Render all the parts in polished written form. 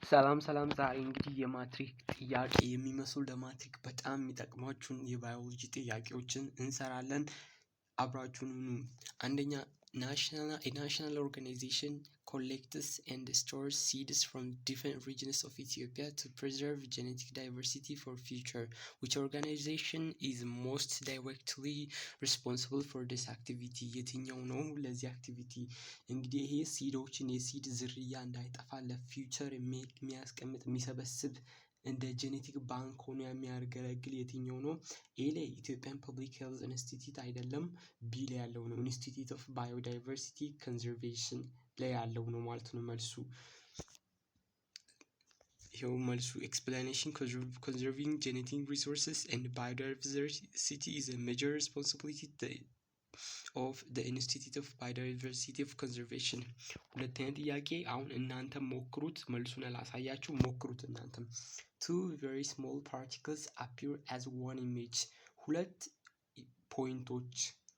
ሰላም ዛሬ እንግዲህ የማትሪክ ጥያቄ የሚመስሉ ለማትሪክ በጣም የሚጠቅሟችሁን የባዮሎጂ ጥያቄዎችን እንሰራለን። አብራችሁን ሁኑ። አንደኛ ናሽናል ኦርጋናይዜሽን collects and stores seeds from different regions of Ethiopia to preserve genetic diversity for future. Which organization is most directly responsible for this activity? የትኛው ነው ለዚህ አክቲቪቲ እንግዲህ ይሄ ሲዶችን የሲድ ዝርያ እንዳይጠፋ ለፊውቸር የሚያስቀምጥ የሚሰበስብ እንደ ጄኔቲክ ባንክ ሆኖ የሚያገለግል የትኛው ነው? ኤ ላይ ኢትዮጵያን ፐብሊክ ሄልዝ ኢንስቲትዩት አይደለም። ቢ ላይ ያለው ነው ኢንስቲትዩት ኦፍ ባዮዳይቨርሲቲ ኮንዘርቬሽን ላይ ያለው ነው ማለት ነው መልሱ። ይሄው መልሱ explanation conserving genetic resources and biodiversity is a major responsibility of the Institute of Biodiversity of Conservation. ሁለተኛ ጥያቄ አሁን እናንተ ሞክሩት፣ መልሱን ላሳያችሁ፣ ሞክሩት እናንተም። Two very small particles appear as one image. ሁለት ፖይንቶች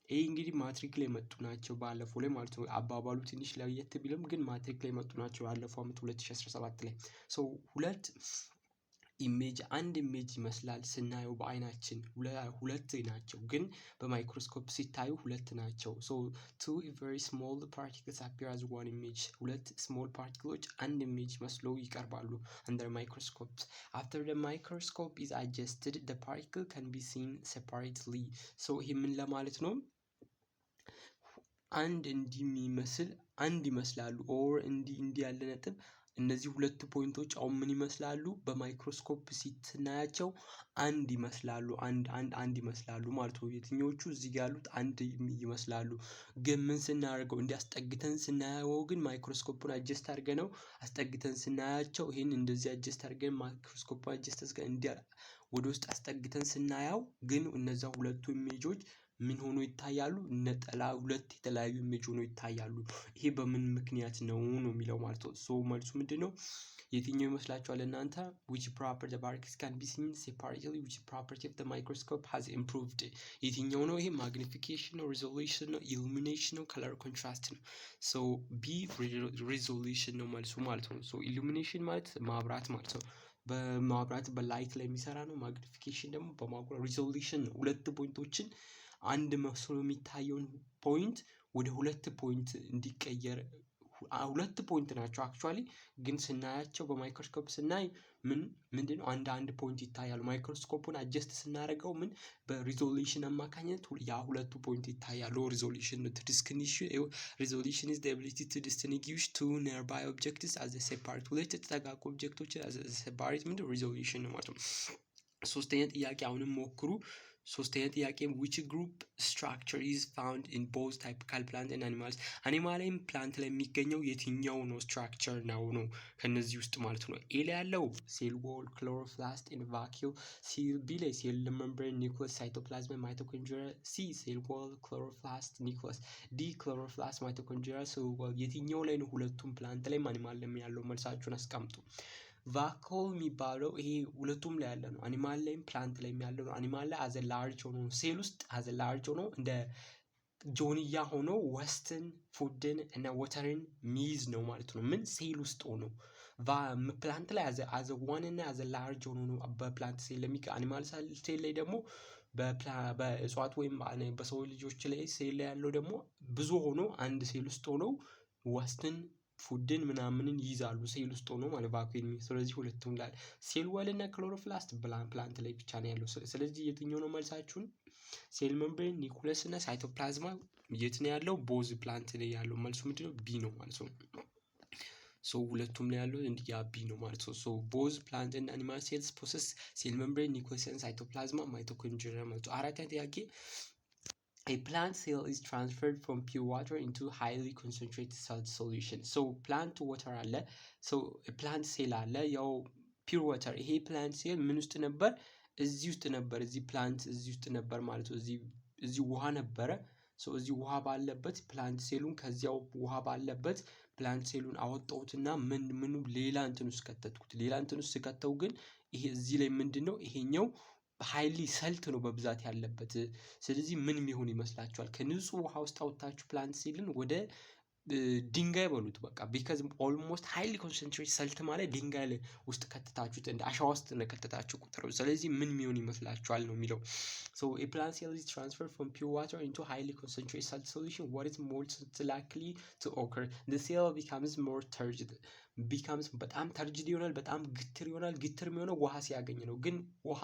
ይሄ እንግዲህ ማትሪክ ላይ መጡ ናቸው ባለፈው ላይ ማለት ነው። አባባሉ ትንሽ ለየት ቢልም ግን ማትሪክ ላይ መጡ ናቸው ባለፈው አመት 2017 ላይ። ሁለት ኢሜጅ አንድ ኢሜጅ ይመስላል ስናየው በአይናችን ሁለት ናቸው፣ ግን በማይክሮስኮፕ ሲታዩ ሁለት ናቸው። two very small particles appear as one image. ሁለት small particles አንድ ኢሜጅ መስለው ይቀርባሉ under microscope. After the microscope is adjusted, the particle can be seen separately. ይሄ ምን ለማለት ነው? አንድ እንደሚመስል አንድ ይመስላሉ ኦር እንዲ ያለ ነጥብ እነዚህ ሁለት ፖይንቶች አሁን ምን ይመስላሉ? በማይክሮስኮፕ ስናያቸው አንድ ይመስላሉ፣ አንድ ይመስላሉ ማለት ነው። የትኞቹ እዚህ ጋር ያሉት አንድ ይመስላሉ፣ ግን ምን ስናደርገው እንዲያስጠግተን ስናየው ግን ማይክሮስኮፑን አጀስት አድርገነው አስጠግተን ስናያቸው ይሄን እንደዚህ አጀስት አድርገን ማይክሮስኮፑን አጀስት አድርገን እንዲያ ወደ ውስጥ አስጠግተን ስናያው ግን እነዛ ሁለቱ ኢሜጆች ምን ሆኖ ይታያሉ? ነጠላ ሁለት የተለያዩ ኢሜጅ ሆኖ ይታያሉ። ይሄ በምን ምክንያት ነው የሚለው ማለት ነው። መልሱ ምንድነው? የትኛው ይመስላችኋል እናንተ? which property the particles can be seen separately, which property of the microscope has improved? የትኛው ነው ይሄ? magnification ነው፣ resolution ነው፣ illumination ነው፣ color contrast ነው። b resolution ነው መልሱ ማለት ነው። illumination ማለት ማብራት ማለት ነው። በማብራት በላይት ላይ የሚሰራ ነው። magnification ደግሞ በማጉላት resolution ነው። ሁለት ፖይንቶችን አንድ መስሎ የሚታየውን ፖይንት ወደ ሁለት ፖይንት እንዲቀየር ሁለት ፖይንት ናቸው አክቹአሊ፣ ግን ስናያቸው በማይክሮስኮፕ ስናይ ምንድነው አንድ ፖይንት ይታያሉ። ማይክሮስኮፑን አጀስት ስናደርገው በሪዞሉሽን አማካኝነት ያ ሁለቱ ፖይንት ይታያሉ። ሪዞሉሽን resolution is the ability to distinguish two nearby objects as a separate ሁለት የተጠጋጉ ኦብጀክቶች as a separate resolution ነው ማለት ነው። ሶስተኛ ጥያቄ አሁንም ሞክሩ። ሶስተኛ ጥያቄ which group structure is found in both typical plant and animals? አኒማል ላይም ፕላንት ላይ የሚገኘው የትኛው ነው ስትራክቸር ነው ከነዚህ ውስጥ ማለት ነው። ኤ ላይ ያለው ሴል ዎል፣ ክሎሮፕላስት ኤንድ ቫኪዩል። ቢ ላይ ሴል ሜምብሬን፣ ኒውክሊየስ፣ ሳይቶፕላዝም፣ ማይቶኮንድሪያ። ሲ ሴል ዎል፣ ክሎሮፕላስት፣ ኒውክሊየስ። ዲ ክሎሮፕላስት፣ ማይቶኮንድሪያ፣ ሴል ዎል። የትኛው ላይ ነው ሁለቱም ፕላንት ላይ አኒማል ላይ ያለው? መልሳችሁን አስቀምጡ። ቫኮል የሚባለው ይሄ ሁለቱም ላይ ያለ ነው። አኒማል ላይም ፕላንት ላይ ያለው ነው። አኒማል ላይ አዘ ላርጅ ሆኖ ሴል ውስጥ አዘ ላርጅ ሆኖ እንደ ጆንያ ሆኖ ወስትን ፉድን እና ወተርን ሚዝ ነው ማለት ነው። ምን ሴል ውስጥ ሆኖ ፕላንት ላይ አዘ ዋን እና አዘ ላርጅ ሆኖ ነው በፕላንት ሴል አኒማል ሴል ላይ ደግሞ በእጽዋት ወይም በሰው ልጆች ላይ ሴል ላይ ያለው ደግሞ ብዙ ሆኖ አንድ ሴል ውስጥ ሆኖ ወስትን ፉድን ምናምንን ይይዛሉ ሴል ውስጥ ሆኖ ማለት ቫኩየም። ስለዚህ ሁለቱም ላይ ሴል ዋል እና ክሎሮፕላስት ፕላንት ላይ ብቻ ነው ያለው። ስለዚህ የትኛው ነው መልሳችሁን? ሴል ሜምብሬን፣ ኒውክሊየስ እና ሳይቶፕላዝማ የት ነው ያለው? ቦዝ ፕላንት ላይ ያለው። መልሱ ምንድነው? ቢ ነው ማለት ነው። ሁለቱም ላይ ያለው ያ ቢ ነው ማለት ነው። ቦዝ ፕላንት እና አኒማል ሴልስ ፕሮሰስ ሴል ሜምብሬን፣ ኒውክሊየስ እና ሳይቶፕላዝማ ማይቶኮንድሪያ ማለት ነው። አራተኛ ጥያቄ a plant cell is transferred from pure water into highly concentrated salt solution. plant water አለ። plant cell አለ። ያው pure water ይሄ plant cell ምን ውስጥ ነበር? እዚህ ውስጥ ነበር። እዚህ plant እዚህ ውስጥ ነበር ማለት ነው። እዚህ ውሃ ነበረ። እዚህ ውሃ ባለበት plant ሴሉን ከዚያው ውሃ ባለበት plant ሴሉን አወጣሁትና ምኑ ሌላ እንትን ውስጥ ከተትኩት። ሌላ እንትን ውስጥ ከተው ግን ይሄ እዚህ ላይ ምንድነው ይሄኛው ሃይሊ ሰልት ነው በብዛት ያለበት። ስለዚህ ምን የሚሆን ይመስላችኋል? ከንጹህ ውሃ ውስጥ አውጥታችሁ ፕላንት ሴልን ወደ ድንጋይ በሉት በቃ ቢካዝ ኦልሞስት ሃይሊ ኮንሰንትሬት ሰልት ማለት ድንጋይ ላይ ውስጥ ከተታችሁት እንደ አሸዋ ውስጥ ከተታችሁ ቁጥር ስለዚህ ምን የሚሆን ይመስላችኋል ነው የሚለው so a plant cell is transferred from pure water into highly concentrated salt solution what is most likely to occur the cell becomes more turgid becomes በጣም ተርጅድ ይሆናል በጣም ግትር ይሆናል ግትር የሚሆነው ውሃ ሲያገኝ ነው ግን ውሃ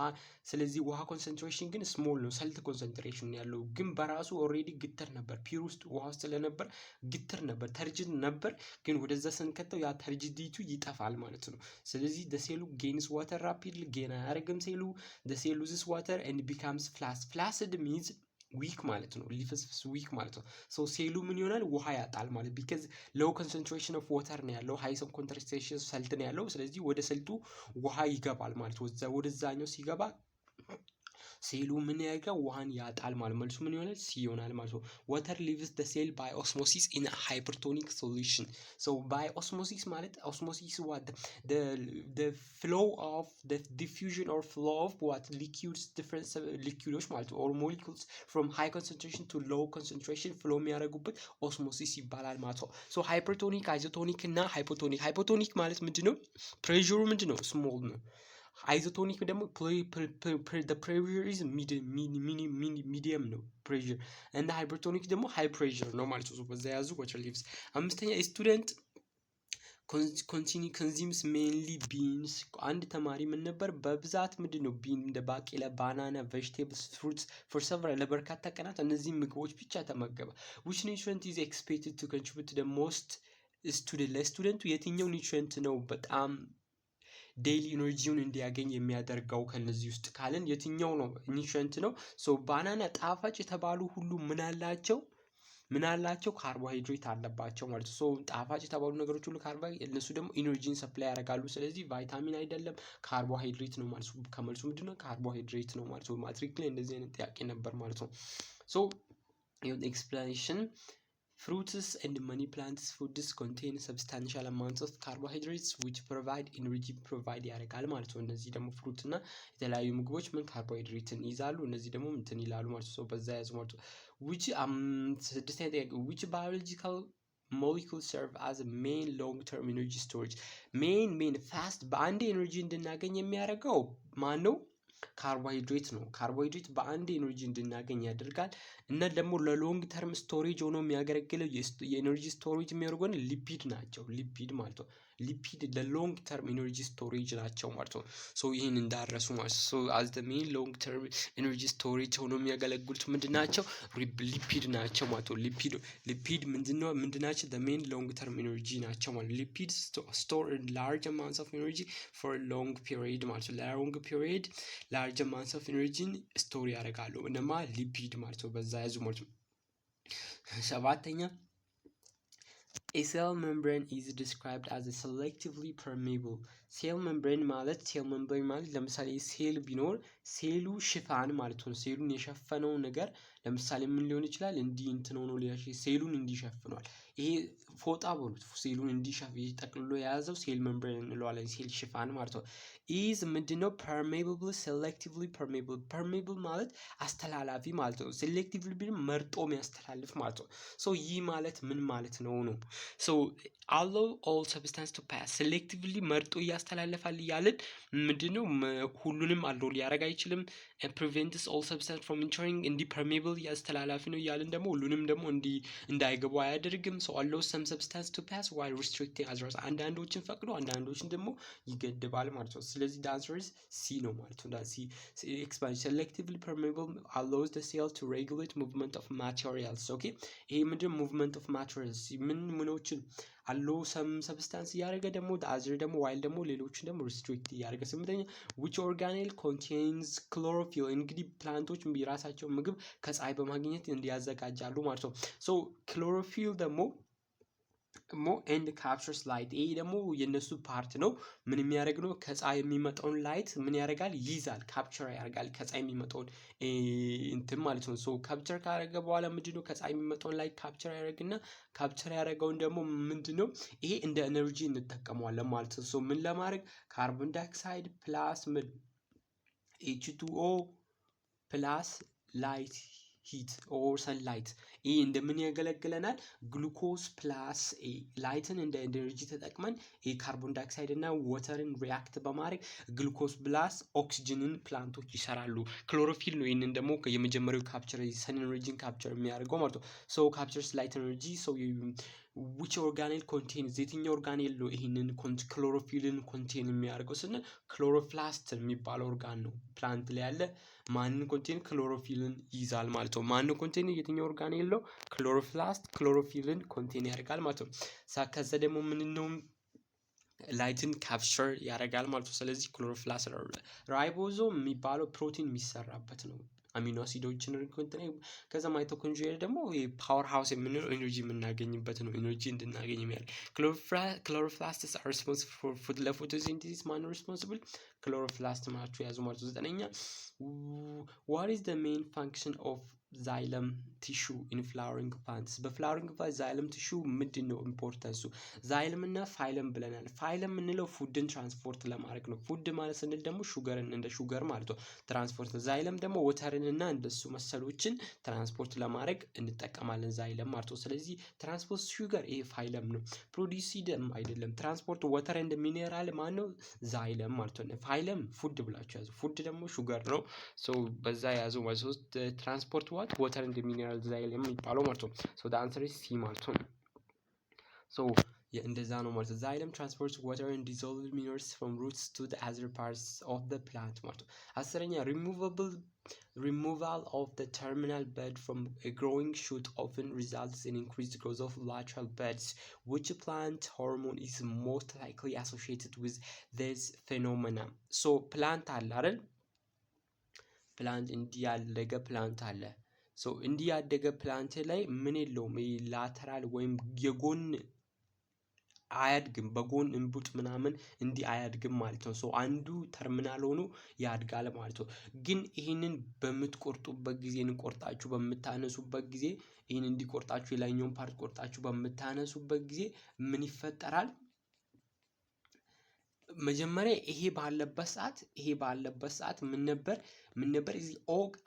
ስለዚህ ውሃ ኮንሰንትሬሽን ግን ስሞል ነው ሰልት ኮንሰንትሬሽን ያለው ግን በራሱ ኦሬዲ ግትር ነበር ፒር ውስጥ ውሃ ውስጥ ስለነበር ግትር ነበር ተርጅድ ነበር ግን ወደዛ ስንከተው ያ ተርጅዲቱ ይጠፋል ማለት ነው ስለዚህ the cell gains water rapidly gain አያደርግም ሴሉ the cell loses water and becomes flaccid means ዊክ ማለት ነው ሊፍስፍስ ዊክ ማለት ነው ሶ ሴሉ ምን ይሆናል ውሃ ያጣል ማለት ቢካዝ ሎው ኮንሰንትሬሽን ኦፍ ዋተር ነው ያለው ሃይ ኮንሰንትሬሽን ሰልት ነው ያለው ስለዚህ ወደ ሰልቱ ውሃ ይገባል ማለት ወደዛኛው ሲገባ ሴሉ ምን ያደርጋል ውሃን ያጣል ማለት መልሱ ምን ይሆናል ሲ ይሆናል ማለት ነው water leaves the cell by osmosis in a hypertonic solution so by osmosis ማለት osmosis what the flow of the diffusion or flow of what liquids different liquids ማለት or molecules from high concentration to low concentration flow የሚያደርጉበት osmosis ይባላል ማለት ነው so hypertonic isotonic እና hypotonic ማለት ምንድነው ፕሬሸሩ ምንድነው ስሞል ነው isotonic ደግሞ the pressure is medium ነው pressure and the hypertonic ደግሞ high pressure ነው ማለት ነው በዛ ያዙ water leaves አምስተኛ student consumes mainly beans አንድ ተማሪ ምን ነበር በብዛት ምንድነው ቢን እንደ ባቄላ ባናና vegetables fruits for several ለበርካታ ቀናት እነዚህ ምግቦች ብቻ ተመገበ which nutrient is expected to contribute the most ለስቱደንቱ የትኛው ኒውትሪየንት ነው በጣም ዴይሊ ኢነርጂውን እንዲያገኝ የሚያደርገው ከነዚህ ውስጥ ካለን የትኛው ነው ኒውትሪየንት ነው ሶ ባናና ጣፋጭ የተባሉ ሁሉ ምን አላቸው ካርቦሃይድሬት አለባቸው ማለት ሶ ጣፋጭ የተባሉ ነገሮች ሁሉ ካርቦሃይድሬት እነሱ ደግሞ ኢነርጂን ሰፕላይ ያደርጋሉ ስለዚህ ቫይታሚን አይደለም ካርቦሃይድሬት ነው ማለት ነው ከመልሱ ምንድነው ካርቦሃይድሬት ነው ማለት ነው ማትሪክ ላይ እንደዚህ አይነት ጥያቄ ነበር ማለት ነው ሶ your explanation Fruits and many plants foods contain substantial amounts of carbohydrates which provide energy provide ያደርጋል ማለት ነው እነዚህ ደግሞ ፍሩት እና የተለያዩ ምግቦች ምን ካርቦሃይድሬትን ይዛሉ እነዚህ ደግሞ እንትን ይላሉ ማለት ነው በዛ ያዙ ማለት ነው which biological molecules serve as a main long term energy storage main fast በአንድ ኤነርጂ እንድናገኝ የሚያደርገው ማን ነው ካርቦሃይድሬት ነው ካርቦሃይድሬት በአንድ ኤነርጂ እንድናገኝ ያደርጋል እና ደግሞ ለሎንግ ተርም ስቶሬጅ ሆኖ የሚያገለግለው የኤነርጂ ስቶሬጅ የሚያደርጉን ሊፒድ ናቸው ሊፒድ ማለት ነው ሊፒድ ለሎንግ ተርም ኤነርጂ ስቶሬጅ ናቸው ማለት ነው ሶ ይሄን እንዳረሱ ማለት ሶ as the main long term energy storage ሆኖ የሚያገለግሉት ምንድናቸው ሊፒድ ናቸው ማለት ነው ሊፒድ ምንድናቸው the main long term energy ናቸው ማለት lipids store large amounts of energy for a long period ማለት ነው long period large amounts of energy ስቶር ያደርጋሉ እነማ ሊፒድ ማለት ነው በዛ ያዙ ማለት ነው ሰባተኛ A cell membrane is described as a selectively permeable cell membrane ማለት ለምሳሌ ሴል ቢኖር ሴሉ ሽፋን ማለት ነው ሴሉን የሸፈነው ነገር ለምሳሌ ምን ሊሆን ይችላል እንዲህ እንትን ሆኖ ሴሉን እንዲሸፍኗል ይሄ ፎጣ በሉት ሴሉን እንዲሸፍን ጠቅልሎ የያዘው ሴል ሜምብሬን እንለዋለን ሴል ሽፋን ማለት ነው is ምንድነው permeable selectively permeable ማለት አስተላላፊ ማለት ነው selectively ቢል መርጦ የሚያስተላልፍ ማለት ነው so ይህ ማለት ምን ማለት ነው so allow all substance to pass selectively መርጦ ያስተላልፋል ያለን ምንድነው ሁሉንም አለው ሊያረጋ አይችልም and prevents all substance from entering እንዲ permeable ያስተላላፊ ነው ያለን ደግሞ ሁሉንም ደግሞ እንዳይገቡ አያደርግም so allow some substance to pass while restricting others አንዳንዶችን ፈቅዶ አንዳንዶችን ደግሞ ይገድባል ማለት ነው ስለዚህ the answer is C ነው ማለት ነው C expansion selectively permeable allows the cell to regulate movement of materials okay ይሄ ምንድነው movement of materials ምኖችን allow some substance ያደረገ ደግሞ the other ደግሞ while ደግሞ ሌሎችን ደግሞ restrict ያደረገ ስምንተኛ which organelle contains chlorophyll እንግዲህ ፕላንቶች የራሳቸው ምግብ ከፀሐይ በማግኘት እንዲያዘጋጃሉ ማለት ነው so chlorophyll ደግሞ and captures light ይሄ ደግሞ የነሱ ፓርት ነው ምን የሚያደርግ ነው ከፀሐይ የሚመጣውን ላይት ምን ያደርጋል ይዛል ካፕቸር ያደርጋል ከፀሐይ የሚመጣውን እንትን ማለት ነው so ካፕቸር ካደረገ በኋላ ምንድነው ከፀሐይ የሚመጣውን ላይት ካፕቸር ያደርግና ካፕቸር ያደረገውን ደግሞ ምንድነው ይሄ እንደ ኤነርጂ እንጠቀመዋለን ማለት ነው so ምን ለማድረግ ካርቦን ዳይኦክሳይድ ፕላስ H2O ፕላስ ላይት ሂት ኦር ሰንላይት ይሄ እንደምን ያገለግለናል? ግሉኮዝ ፕላስ ላይትን እንደ ኤነርጂ ተጠቅመን ካርቦን ዳይኦክሳይድ እና ወተርን ሪያክት በማድረግ ግሉኮዝ ፕላስ ኦክሲጅንን ፕላንቶች ይሰራሉ። ክሎሮፊል ነው ይህንን ደግሞ የመጀመሪያው ካፕቸር ሰን ኤነርጂን ካፕቸር የሚያደርገው ማለት ነው። ሶ ካፕቸርስ ላይት ኤነርጂ ሶ which organelle contains የትኛው ኦርጋኔል ነው ይህንን ክሎሮፊልን ኮንቴን የሚያደርገው ስንል ክሎሮፕላስት የሚባለው ኦርጋን ነው። ፕላንት ላይ ያለ ማንን ኮንቴን ክሎሮፊልን ይይዛል ማለት ነው። ማንን ኮንቴን የትኛው ኦርጋኔል ነው? ክሎሮፕላስት ክሎሮፊልን ኮንቴን ያደርጋል ማለት ነው። ከዛ ደግሞ ምን ነው ላይትን ካፕቸር ያደርጋል ማለት ነው። ስለዚህ ክሎሮፕላስት ራይቦዞም የሚባለው ፕሮቲን የሚሰራበት ነው። አሚኖ አሲዶችን ኮንቴን ከዛ ማይቶኮንድሪያ ደግሞ ፓወር ሃውስ የምንለው ኤነርጂ የምናገኝበት ነው። ኤነርጂ እንድናገኝ የሚያደርግ ክሎሮፕላስትስ አር ሪስፖንሲብል ፎር ፉድ ለፎቶሲንቴሲስ ማን ነው ሪስፖንሲብል? ክሎሮፕላስት ናቸው ያዙ ማለት ነው። ዘጠነኛ what is the main function of xylem tissue in flowering plants? በፍላወሪንግ ፕላንት ዛይለም ቲሹ ምንድን ነው ኢምፖርታንሱ? ዛይለም እና ፋይለም ብለናል። ፋይለም የምንለው ፉድን ትራንስፖርት ለማድረግ ነው። ፉድ ማለት ስንል ደግሞ ሹገርን እንደ ሹገር ማለት ነው ትራንስፖርት። ዛይለም ደግሞ ወተርን እና እንደሱ መሰሎችን ትራንስፖርት ለማድረግ እንጠቀማለን ዛይለም ማለት ነው። ስለዚህ ትራንስፖርት ሹገር ይሄ ፋይለም ነው። ፕሮዲሲደም አይደለም ትራንስፖርት ወተር እንደ ሚኔራል ማን ነው? ዛይለም ማለት ነው። ፋይለም ፉድ ብላችሁ ያዙ። ፉድ ደግሞ ሹገር ነው። ሶ በዛ ያዙ ማለት ነው። ትራንስፖርት ዋት ወተር እንደ ሚኔራል ዛይለም የሚባለው ማለት ነው። ሶ the answer is C ማለት ነው። ሶ እንደዛ ነው ማለት ነው። ዛይለም ትራንስፖርት water and dissolved minerals from roots to the other parts of the plant ማለት ነው። አስረኛ removal of the terminal bud from a growing shoot often results in increased growth of lateral buds. Which plant hormone is most likely associated with this phenomena? So plant አለ አይደል? ፕላንት እንዲህ ያደገ ፕላንት አለ። ሶ እንዲህ ያደገ ፕላንት ላይ ምን የለውም ላተራል ወይም የጎን አያድግም። በጎን እንቡጥ ምናምን እንዲህ አያድግም ማለት ነው። ሶ አንዱ ተርሚናል ሆኖ ያድጋል ማለት ነው። ግን ይህንን በምትቆርጡበት ጊዜ ቆርጣችሁ በምታነሱበት ጊዜ ይህን እንዲቆርጣችሁ የላይኛውን ፓርት ቆርጣችሁ በምታነሱበት ጊዜ ምን ይፈጠራል? መጀመሪያ ይሄ ባለበት ሰዓት ምን ነበር እዚህ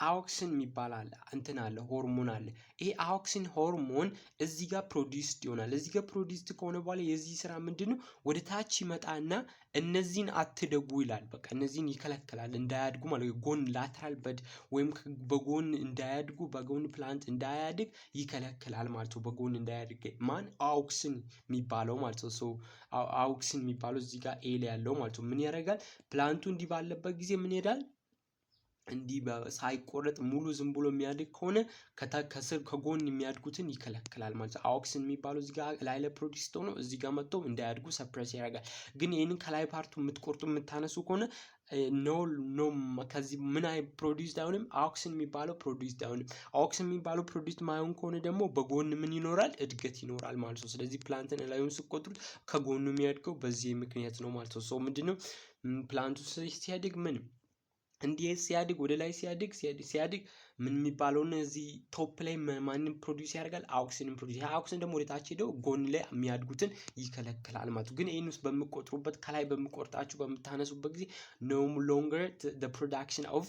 አውክሲን የሚባል አለ እንትን አለ ሆርሞን አለ። ይሄ አውክሲን ሆርሞን እዚህ ጋር ፕሮዲውስድ ይሆናል። እዚህ ጋር ፕሮዲውስድ ከሆነ በኋላ የዚህ ስራ ምንድነው? ወደ ታች ይመጣና እነዚህን አትደጉ ይላል። በቃ እነዚህን ይከለክላል እንዳያድጉ ማለት ነው። ጎን ላተራል በድ ወይም በጎን እንዳያድጉ በጎን ፕላንት እንዳያድግ ይከለክላል ማለት ነው። በጎን እንዳያድግ ማን አውክሲን የሚባለው ማለት ነው። ሶ አውክሲን የሚባለው እዚህ ጋር ኤል ያለው ማለት ነው። ምን ያደርጋል? ፕላንቱ እንዲህ ባለበት ጊዜ ምን ይሄዳል? እንዲህ ሳይቆረጥ ሙሉ ዝም ብሎ የሚያድግ ከሆነ ከስር ከጎን የሚያድጉትን ይከለክላል ማለት ነው። አውክሲን የሚባለው እዚህ ጋር ላይ ለፕሮዲውስ ሆኖ እዚህ ጋር መጥቶ እንዳያድጉ ሰፕሬስ ያደርጋል። ግን ይህንን ከላይ ፓርቱ የምትቆርጡ የምታነሱ ከሆነ ኖ ከዚህ ምን አይ ፕሮዲውስድ አይሆንም። አውክሲን የሚባለው ፕሮዲውስድ አይሆንም። አውክሲን የሚባለው ፕሮዲውስድ ማይሆን ከሆነ ደግሞ በጎን ምን ይኖራል? እድገት ይኖራል ማለት ነው። ስለዚህ ፕላንትን ላዩን ስቆጥሩት ከጎኑ የሚያድገው በዚህ ምክንያት ነው ማለት ነው። ሶ ምንድነው ፕላንቱ ሲያድግ ምን እንዲህ ሲያድግ ወደ ላይ ሲያድግ ምን የሚባለውን እዚህ ቶፕ ላይ ማንም ፕሮዲውስ ያደርጋል? አውክሲንን ፕሮዲውስ። አውክሲን ደግሞ ወደ ታች ሄደው ጎን ላይ የሚያድጉትን ይከለክላል ማለት ነው። ግን ይህን ውስጥ በምቆጥሩበት ከላይ በምቆርጣችሁ በምታነሱበት ጊዜ no longer the production of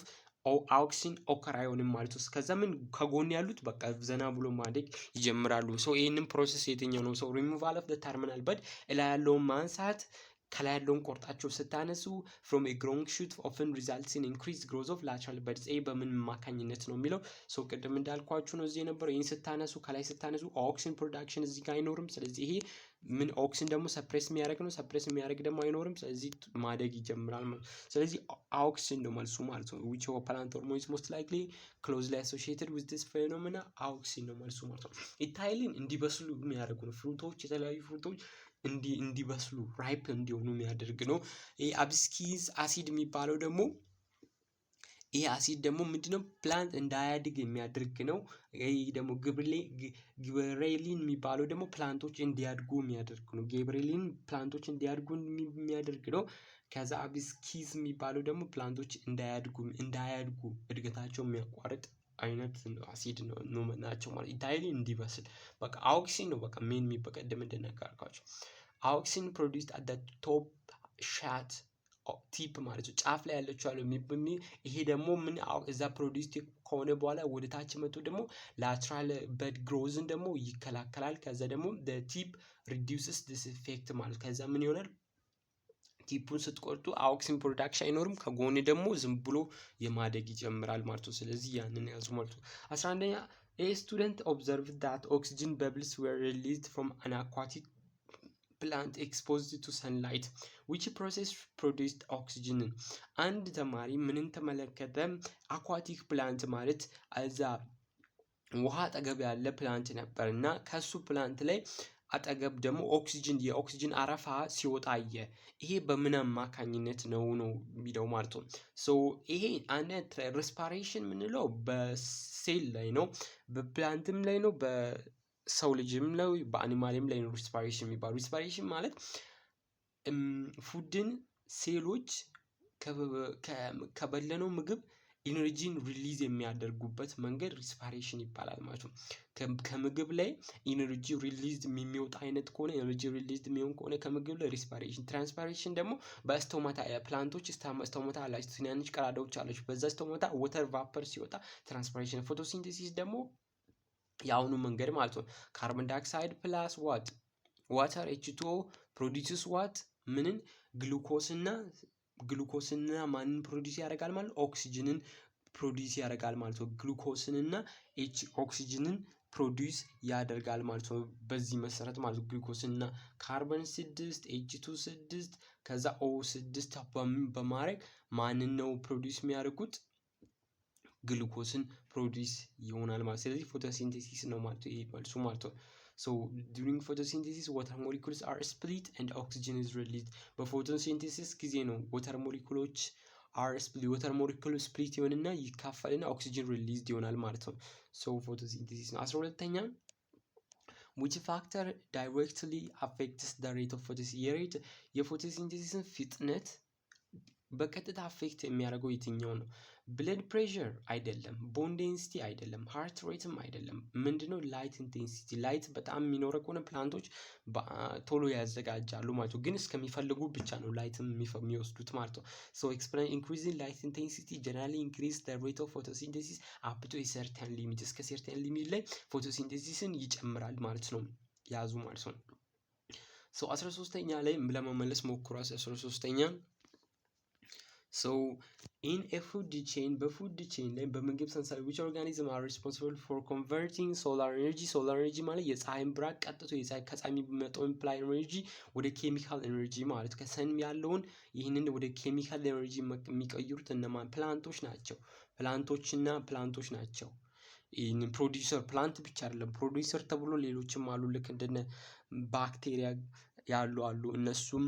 አውክሲን ኦከር አይሆንም ማለት ነው። ከዛ ምን ከጎን ያሉት በቃ ዘና ብሎ ማደግ ይጀምራሉ። ሶ ይህንን ፕሮሰስ የትኛው ነው? ሶ ሪሙቫል ኦፍ the terminal bud ላይ ያለውን ማንሳት ከላይ ያለውን ቆርጣችሁ ስታነሱ from a growing shoot often results in increased growth of lateral buds። በምን አማካኝነት ነው የሚለው ሶ ቅድም እንዳልኳችሁ ነው እዚህ የነበረው። ይህን ስታነሱ ከላይ ስታነሱ ኦክሲን ፕሮዳክሽን እዚህ ጋር አይኖርም። ስለዚህ ይሄ ምን ኦክሲን ደግሞ ሰፕሬስ የሚያደርግ ነው። ሰፕሬስ የሚያደርግ ደግሞ አይኖርም። ስለዚህ ማደግ ይጀምራል ማለት ነው። ስለዚህ አውክሲን ነው መልሱ ማለት ነው። which of plant hormone is most likely closely associated with this phenomena? አውክሲን ነው መልሱ ማለት ነው። ኢታይሊን እንዲበስሉ የሚያደርጉ ነው። ፍሩቶች የተለያዩ ፍሩቶች እንዲበስሉ ራይፕ እንዲሆኑ የሚያደርግ ነው። ይሄ አብስኪዝ አሲድ የሚባለው ደግሞ ይሄ አሲድ ደግሞ ምንድነው? ፕላንት እንዳያድግ የሚያደርግ ነው። ይሄ ደግሞ ጊበሬሊን የሚባለው ደግሞ ፕላንቶች እንዲያድጉ የሚያደርግ ነው። ጊበሬሊን ፕላንቶች እንዲያድጉ የሚያደርግ ነው። ከዛ አብስኪዝ የሚባለው ደግሞ ፕላንቶች እንዳያድጉ እድገታቸው የሚያቋርጥ አይነት አሲድ ነው ናቸው ማለት ኢታይሊን እንዲበስል በቃ አውክሲን ነው በቃ ሜን የሚበቀደም እንደነገርኳቸው አውክሲን ፕሮዲውስድ አት ዘ ቶፕ ሻት ቲፕ ማለት ነው። ጫፍ ላይ ያለችው አለ ይሄ ደግሞ ምን እዛ ፕሮዲውስድ ከሆነ በኋላ ወደ ታች መጥቶ ደግሞ ላትራል በድ ግሮዝን ደግሞ ይከላከላል። ከዛ ደግሞ the tip reduces this effect ማለት ከዛ ምን ይሆናል ቲፑን ስትቆርጡ አውክሲን ፕሮዳክሽን አይኖርም ከጎን ደግሞ ዝም ብሎ የማደግ ይጀምራል ማለት ነው። ስለዚህ ያንን ያዙ ማለት ነው። 11ኛ a student observed that oxygen bubbles were released from an aquatic plant exposed to sunlight which process produced oxygen። አንድ ተማሪ ምንን ተመለከተ? አኳቲክ ፕላንት ማለት እዛ ውሃ አጠገብ ያለ ፕላንት ነበር እና ከሱ ፕላንት ላይ አጠገብ ደግሞ የኦክሲጅን አረፋ ሲወጣ አየ። ይሄ በምን አማካኝነት ነው የሚለው ማለት ነው። ይሄ አይነት ሬስፓይሬሽን የምንለው በሴል ላይ ነው፣ በፕላንትም ላይ ነው፣ በሰው ልጅም ላይ በአኒማልም ላይ ነው ሬስፓይሬሽን የሚባለው። ሬስፓይሬሽን ማለት ፉድን ሴሎች ከበለነው ምግብ ኢነርጂን ሪሊዝ የሚያደርጉበት መንገድ ሪስፓይሬሽን ይባላል ማለት ነው። ከምግብ ላይ ኢነርጂ ሪሊዝ የሚወጣ አይነት ከሆነ ኢነርጂ ሪሊዝ የሚሆን ከሆነ ከምግብ ላይ ሪስፓይሬሽን። ትራንስፓይሬሽን ደግሞ በስቶማታ ፕላንቶች ስቶማታ አላቸው፣ ትናንሽ ቀዳዳዎች አላቸው። በዛ ስቶማታ ወተር ቫፐር ሲወጣ ትራንስፓይሬሽን። ፎቶሲንቴሲስ ደግሞ የአሁኑ መንገድ ማለት ነው። ካርቦን ዳይኦክሳይድ ፕላስ ዋተር H2O ፕሮዲዩስስ ዋት ምንን ግሉኮስና ማንን ፕሮዲዩስ ያደርጋል ማለት ኦክሲጅንን ፕሮዲዩስ ያደርጋል ማለት ነው። ግሉኮስንና ኦክሲጅንን ፕሮዲዩስ ያደርጋል ማለት ነው። በዚህ መሰረት ማለት ነው ግሉኮስና ካርቦን 6 H2 6 ከዛ O6 በማድረግ ማንን ነው ፕሮዲዩስ የሚያደርጉት? ግሉኮስን ፕሮዲዩስ ይሆናል ማለት። ስለዚህ ፎቶሲንቴሲስ ነው ማለት ይሄ መልሱ ማለት ነው። So during photosynthesis water molecules are split and oxygen is released። በፎቶሲንቴሲስ ጊዜ ነው water molecules split ይሆንና ይካፈልና ኦክሲጅን ሪሊዝድ ይሆናል ማለት ነው። So ፎቶሲንቴሲስ ነው። 12ኛ which factor directly affects the rate of photosynthesis? የፎቶሲንቴሲስን ፍጥነት በቀጥታ አፌክት የሚያደርገው የትኛው ነው? ብለድ ፕሬሸር አይደለም፣ ቦን ዴንሲቲ አይደለም፣ ሃርት ሬትም አይደለም። ምንድነው? ላይት ኢንቴንሲቲ። ላይት በጣም የሚኖር ከሆነ ፕላንቶች ቶሎ ያዘጋጃሉ ማለት ነው። ግን እስከሚፈልጉ ብቻ ነው ላይትም የሚወስዱት ማለት ነው። So explain increasing light intensity generally increase the rate of photosynthesis up to a certain limit። እስከ certain limit ላይ ፎቶሲንቴሲስን ይጨምራል ማለት ነው። ያዙ ማለት ነው። So 13ኛ ላይ ለመመለስ ሞክሩ። 13ኛ So in a food chain በፉድ ቼን ላይ በምግብ ሰንሰለት which organism are responsible for converting solar energy ማለት የፀሐይን ብርሃን ቀጥቶ ከፀሐይ የሚመጣው ኢምፕላይ ኤነርጂ ወደ ኬሚካል ኤነርጂ ማለት ከሰን ያለውን ይህንን ወደ ኬሚካል ኤነርጂ የሚቀይሩት እነማን? ፕላንቶች ናቸው። ይህንን ፕሮዲውሰር ፕላንት ብቻ አይደለም ፕሮዲውሰር ተብሎ ሌሎችም አሉ። ልክ እንደነ ባክቴሪያ ያሉ አሉ። እነሱም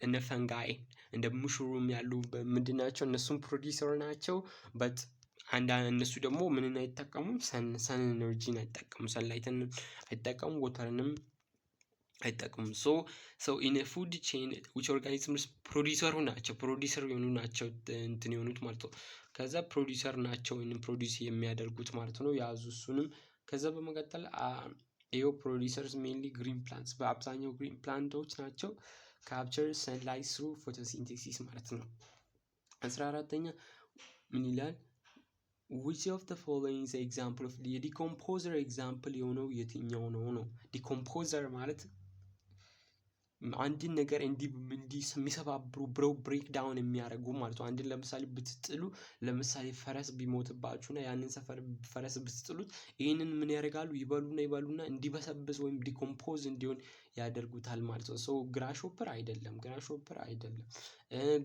እነ ፈንጋይ እንደ ሙሽሩም ያሉ ምንድን ናቸው? እነሱም ፕሮዲውሰር ናቸው። በት እነሱ ደግሞ ምንን አይጠቀሙም? ሰን ኤነርጂን አይጠቀሙም፣ ሰንላይትን አይጠቀሙም፣ ወተርንም አይጠቀሙም። ሶ ኢን ኤ ፉድ ቼን which organisms ፕሮዲውሰር የሆኑ ናቸው እንትን የሆኑት ማለት ነው። ከዛ ፕሮዲውሰር ናቸው ወይንም ፕሮዲውስ የሚያደርጉት ማለት ነው። ያዙ እሱንም። ከዛ በመቀጠል ይኸው ፕሮዲውሰርስ ሜንሊ ግሪን ፕላንትስ በአብዛኛው ግሪን ፕላንቶች ናቸው። ካፕቸር ሰንላይት ስሩ ፎቶሲንቴሲስ ማለት ነው። 14ኛ ምን ይላል? which of the following is example of the decomposer example የሆነው የትኛው ነው? ዲኮምፖዘር ማለት አንድን ነገር እንዲህ የሚሰባብሩ ብሬክ ዳውን የሚያደርጉ ማለት ነው። አንድን ለምሳሌ ብትጥሉ ለምሳሌ ፈረስ ቢሞትባችሁና ያንን ፈረስ ብትጥሉት ይህንን ምን ያደርጋሉ? ይበሉና እንዲበሰብስ ወይም ዲኮምፖዝ እንዲሆን ያደርጉታል ማለት ነው። ሶ ግራስሆፐር አይደለም፣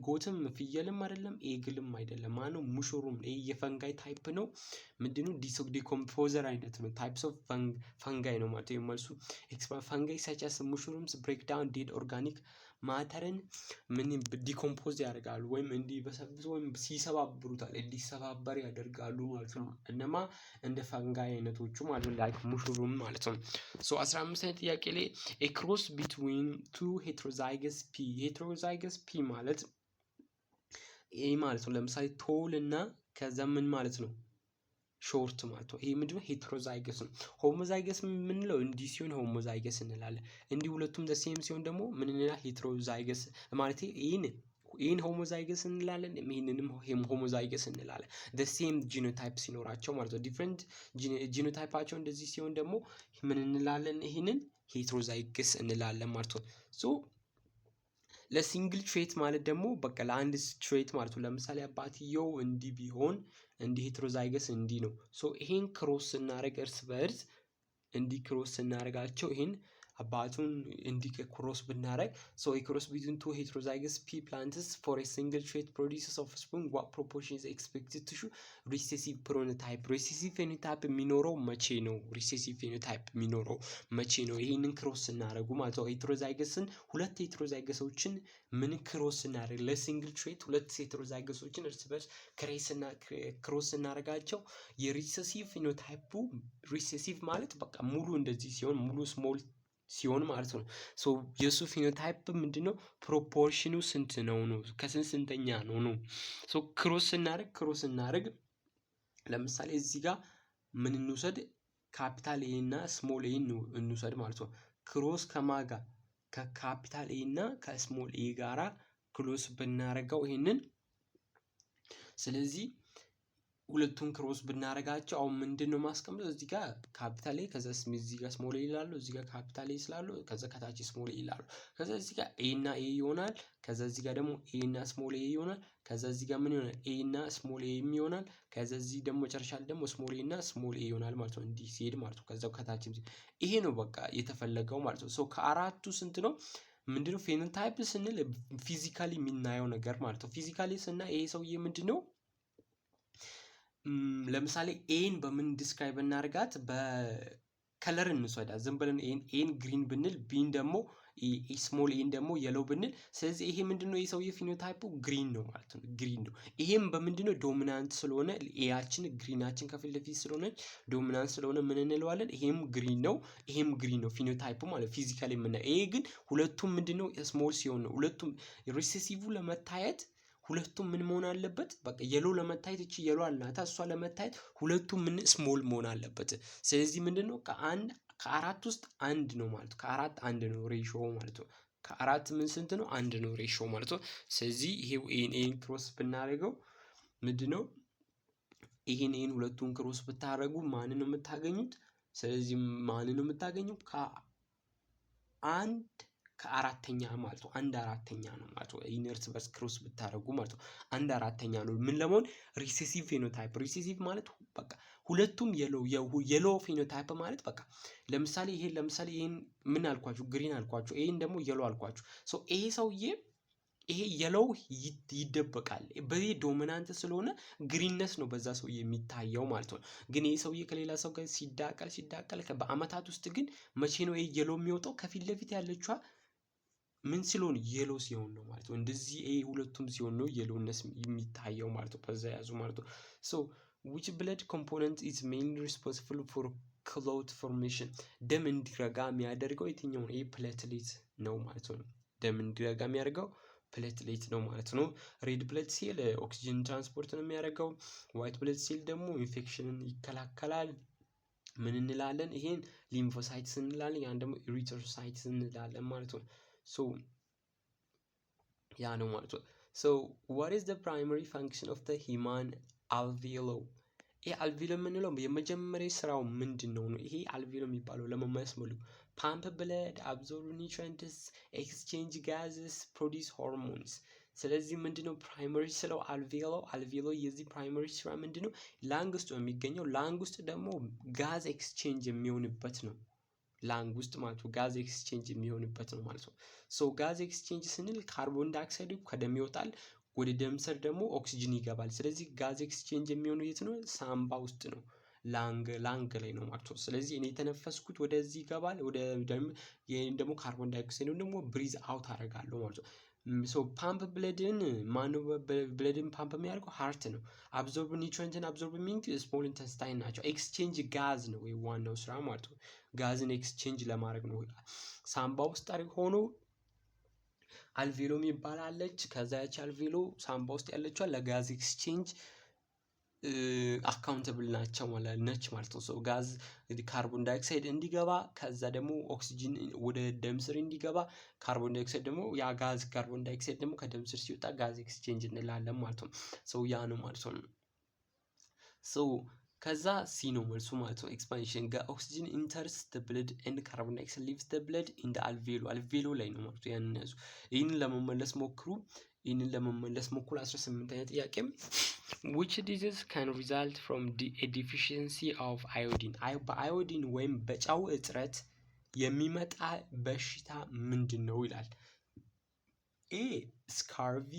ጎትም ፍየልም አይደለም፣ ኤግልም አይደለም። ማነው? ሙሽሩም። ይሄ የፈንጋይ ታይፕ ነው። ምንድነው? ዲኮምፖዘር አይነት ነው። ታይፕስ ኦፍ ፈንጋይ ነው ማለት ነው መልሱ። ፈንጋይ ሰቸስ ሙሽሩምስ ብሬክ ዳውን ዴድ ኦርጋኒክ ማተርን ምን ዲኮምፖዝ ያደርጋሉ ወይም እንዲበሰብስ ወይም ሲሰባብሩታል እንዲሰባበር ያደርጋሉ ማለት ነው። እነማ እንደ ፈንጋይ አይነቶቹ ማለት ነው። ላይክ ሙሽሩም ማለት ነው። ሶ 15ኛ ጥያቄ ላይ a cross between two heterozygous p ማለት ይሄ ማለት ነው። ለምሳሌ ቶል እና ከዛ ምን ማለት ነው? ሾርት ማለት ነው። ይሄ ምንድነው? ሄትሮዛይገስ ነው። ሆሞዛይገስ የምንለው እንዲህ ሲሆን ሆሞዛይገስ እንላለን። እንዲህ ሁለቱም ዘ ሴም ሲሆን ደግሞ ምን እንላለን? ሄትሮዛይገስ ማለት ይሄን ይህን ሆሞዛይገስ እንላለን፣ ይህንንም ሆሞዛይገስ እንላለን። the same genotype ሲኖራቸው ማለት ነው። ዲፍረንት ጂኖታይፓቸው እንደዚህ ሲሆን ደግሞ ምን እንላለን? ይህንን ሄትሮዛይገስ እንላለን ማለት ነው። ሶ ለሲንግል ትሬት ማለት ደግሞ በቃ ለአንድ ትሬት ማለት ነው። ለምሳሌ አባትየው እንዲህ ቢሆን እንዲህ ሄትሮዛይገስ እንዲህ ነው። ሶ ይሄን ክሮስ ስናደርግ እርስ በእርስ እንዲህ ክሮስ ስናደርጋቸው ይሄን አባቱን እንዲህ ክሮስ ብናደርግ ሶ ክሮስ ቢትዊን ቱ ሄትሮዛይገስ ፒ ፕላንትስ ፎር ኤ ሲንግል ትሬት ፕሮዲዩስስ ኦፍስፕሪንግ ዋት ፕሮፖርሽን ኢዝ ኤክስፔክትድ ቱ ሾው ሪሴሲቭ ፌኖታይፕ። ሪሴሲቭ ፌኖታይፕ የሚኖረው መቼ ነው? ሪሴሲቭ ፌኖታይፕ የሚኖረው መቼ ነው? ይሄንን ክሮስ ስናደርጉ ማለት ነው። ሄትሮዛይገስን ሁለት ሄትሮዛይገሶችን ምን ክሮስ ስናደርግ ለሲንግል ትሬት ሁለት ሄትሮዛይገሶችን እርስ በርስ ክሮስ ስናደርጋቸው የሪሴሲቭ ፌኖታይፑ ሪሴሲቭ ማለት በቃ ሙሉ እንደዚህ ሲሆን ሙሉ ስሞል ሲሆን ማለት ነው። ሶ የሱ ፊኖታይፕ ምንድነው? ፕሮፖርሽኑ ስንት ነው ነው? ከስንተኛ ነው ነው? ሶ ክሮስ ስናደርግ ለምሳሌ እዚህ ጋር ምን እንውሰድ? ካፒታል ኤ እና ስሞል ኤ እንውሰድ ማለት ነው። ክሮስ ከማጋ ከካፒታል ኤ እና ከስሞል ኤ ጋራ ክሎስ ብናደርገው ይሄንን ስለዚህ ሁለቱን ክሮስ ብናደርጋቸው አሁን ምንድነው ማስቀምጠው? እዚህ ጋር ካፒታል ኤ ከዛ እዚህ ጋር ስሞል ኤ ይላሉ፣ እዚህ ጋር ካፒታል ኤ ስላሉ ከዛ ከታች ስሞል ኤ ይላሉ። ከዛ እዚህ ጋር ኤ እና ኤ ይሆናል። ከዛ እዚህ ጋር ደግሞ ኤ እና ስሞል ኤ ይሆናል። ከዛ እዚህ ጋር ምን ይሆናል? ኤ እና ስሞል ኤ ይሆናል። ከዛ እዚህ ደግሞ መጨረሻ ላይ ደግሞ ስሞል ኤ እና ስሞል ኤ ይሆናል ማለት ነው። እንዲህ ሲሄድ ማለት ነው። ከዛው ከታች ይሄ ነው በቃ የተፈለገው ማለት ነው። ሶ ከአራቱ ስንት ነው? ምንድነው ፌኖታይፕ ስንል ፊዚካሊ የምናየው ነገር ማለት ነው። ፊዚካሊ ስናይ ይሄ ሰውዬ ምንድነው ለምሳሌ ኤን በምን ዲስክራይብ እናርጋት? በከለር እንውሰዳት። ዝም ብለን ኤን ግሪን ብንል ቢን ደግሞ ስሞል ኤን ደግሞ የለው ብንል፣ ስለዚህ ይሄ ምንድነው የሰውዬ ፊኖታይፑ ግሪን ነው ማለት ነው። ግሪን ነው። ይሄም በምንድነው ዶሚናንት ስለሆነ ኤያችን ግሪናችን ከፊት ለፊት ስለሆነ ዶሚናንት ስለሆነ ምን እንለዋለን? ይሄም ግሪን ነው፣ ይሄም ግሪን ነው ፊኖታይፑ ማለት ፊዚካሊ የምናየው። ይሄ ግን ሁለቱም ምንድነው ስሞል ሲሆን ነው። ሁለቱም ሪሴሲቭ ለመታየት ሁለቱም ምን መሆን አለበት? በቃ የሎ ለመታየት እቺ የሎ አልናታ እሷ ለመታየት ሁለቱም ምን ስሞል መሆን አለበት። ስለዚህ ምንድነው ከአራት ውስጥ አንድ ነው ማለት ነው። ከአራት አንድ ነው ሬሾ ማለት ነው። ከአራት ምን ስንት ነው? አንድ ነው ሬሾ ማለት ነው። ስለዚህ ይሄው ኤን ክሮስ ብናደርገው ምንድነው ይሄን ሁለቱን ክሮስ ብታደርጉ ማንን ነው የምታገኙት? ስለዚህ ማንን ነው የምታገኙት? ከአራተኛ ማለት ነው። አንድ አራተኛ ነው ማለት ነው። ኢነርስ በርስ ክሮስ ብታደርጉ ማለት ነው። አንድ አራተኛ ነው ምን ለመሆን? ሪሴሲቭ ፌኖታይፕ። ሪሴሲቭ ማለት በቃ ሁለቱም የሎ ፌኖታይፕ ማለት በቃ ለምሳሌ ይሄን ምን አልኳችሁ? ግሪን አልኳችሁ። ይሄን ደግሞ የሎ አልኳችሁ። ሶ ይሄ ሰውዬ ይሄ የሎው ይደበቃል። በዚህ ዶሚናንት ስለሆነ ግሪንነስ ነው በዛ ሰውዬ የሚታየው ማለት ነው። ግን ይሄ ሰውዬ ከሌላ ሰው ጋር ሲዳቀል በአመታት ውስጥ ግን መቼ ነው ይሄ የሎ የሚወጣው? ከፊት ለፊት ያለችዋ ምን ሲሆን? የሎ ሲሆን ነው ማለት ነው። እንደዚህ ይሄ ሁለቱም ሲሆን ነው የሎነስ የሚታየው ማለት ነው። በዛ ያዙ ማለት ነው። ሶ which blood component is mainly responsible for clot formation? ደም እንዲረጋ የሚያደርገው የትኛው ነው? ይሄ ፕሌትሌት ነው ማለት ነው። ደም እንዲረጋ የሚያደርገው ፕሌትሌት ነው ማለት ነው። ሬድ ብለድ ሴል ኦክሲጅን ትራንስፖርት ነው የሚያደርገው። ዋይት ብለድ ሴል ደግሞ ኢንፌክሽንን ይከላከላል። ምን እንላለን? ይሄን ሊምፎሳይትስ እንላለን። ያን ደግሞ ኤሪትሮሳይትስ እንላለን ማለት ነው። ሶ ያ ነው ማለት ነው። ሶ what is the primary function of the human alveolo? ይሄ አልቬሎ የምንለው የመጀመሪያ ስራው ምንድነው ነው? ይሄ አልቬሎ የሚባለው ለመመስመሉ ፓምፕ ብለድ፣ አብዞርብ ኒውትሪየንትስ፣ ኤክስቼንጅ ጋዝስ፣ ፕሮዲስ ሆርሞንስ። ስለዚህ ምንድነው ፕራይመሪ ስለው አልቬሎ የዚህ ፕራይመሪ ስራ ምንድነው? ላንግ ውስጥ ነው የሚገኘው። ላንግ ውስጥ ደግሞ ጋዝ ኤክስቼንጅ የሚሆንበት ነው። ላንግ ውስጥ ማለት ነው ጋዝ ኤክስቼንጅ የሚሆንበት ነው ማለት ነው። ሶ ጋዝ ኤክስቼንጅ ስንል ካርቦን ዳይኦክሳይድ ከደም ይወጣል፣ ወደ ደም ስር ደግሞ ኦክሲጅን ይገባል። ስለዚህ ጋዝ ኤክስቼንጅ የሚሆነው የት ነው? ሳምባ ውስጥ ነው። ላንግ ላይ ነው ማለት ነው። ስለዚህ እኔ የተነፈስኩት ወደዚህ ይገባል፣ ወደ ደም ይሄን ደግሞ ካርቦን ዳይኦክሳይድ ደግሞ ብሪዝ አውት አደርጋለሁ ማለት ነው። ሶ ፓምፕ ብለድን ማነው ብለድን ፓምፕ የሚያደርገው? ሃርት ነው። አብዞርብ ኒውትሪየንትን አብዞርብ የሚንት ስሞል ኢንተስታይን ናቸው። ኤክስቼንጅ ጋዝ ነው ወይ ዋናው ስራ ማለት ነው። ጋዝን ኤክስቼንጅ ለማድረግ ነው። ሳምባ ውስጥ ሆኖ አልቬሎ የሚባል አለች። ከዛ ያቺ አልቬሎ ሳምባ ውስጥ ያለችዋ ለጋዝ ኤክስቼንጅ አካውንተብል ናቸው ማለት ነው። ሶ ጋዝ ካርቦን ዳይኦክሳይድ እንዲገባ ከዛ ደግሞ ኦክሲጅን ወደ ደም ስር እንዲገባ ካርቦን ዳይኦክሳይድ ደግሞ ያ ጋዝ ካርቦን ዳይኦክሳይድ ደግሞ ከደም ስር ሲወጣ ጋዝ ኤክስቼንጅ እንላለን ማለት ነው። ሶ ያ ነው ማለት ነው። ሶ ከዛ ሲ ነው መልሱ ማለት ነው። ኤክስፓንሽን ኦክሲጅን ኢንተርስ ዘ ብለድ ኤንድ ካርቦን ዳይኦክሳይድ ሊቭስ ዘ ብለድ ኢን ዘ አልቬሎ ላይ ነው ማለት ነው። ያንን ያዙ። ይህንን ለመመለስ ሞክሩ። 18ኛ ጥያቄም which disease can result from a deficiency of iodine በአዮዲን ወይም በጨው እጥረት የሚመጣ በሽታ ምንድን ነው ይላል። ኤ ስካርቪ፣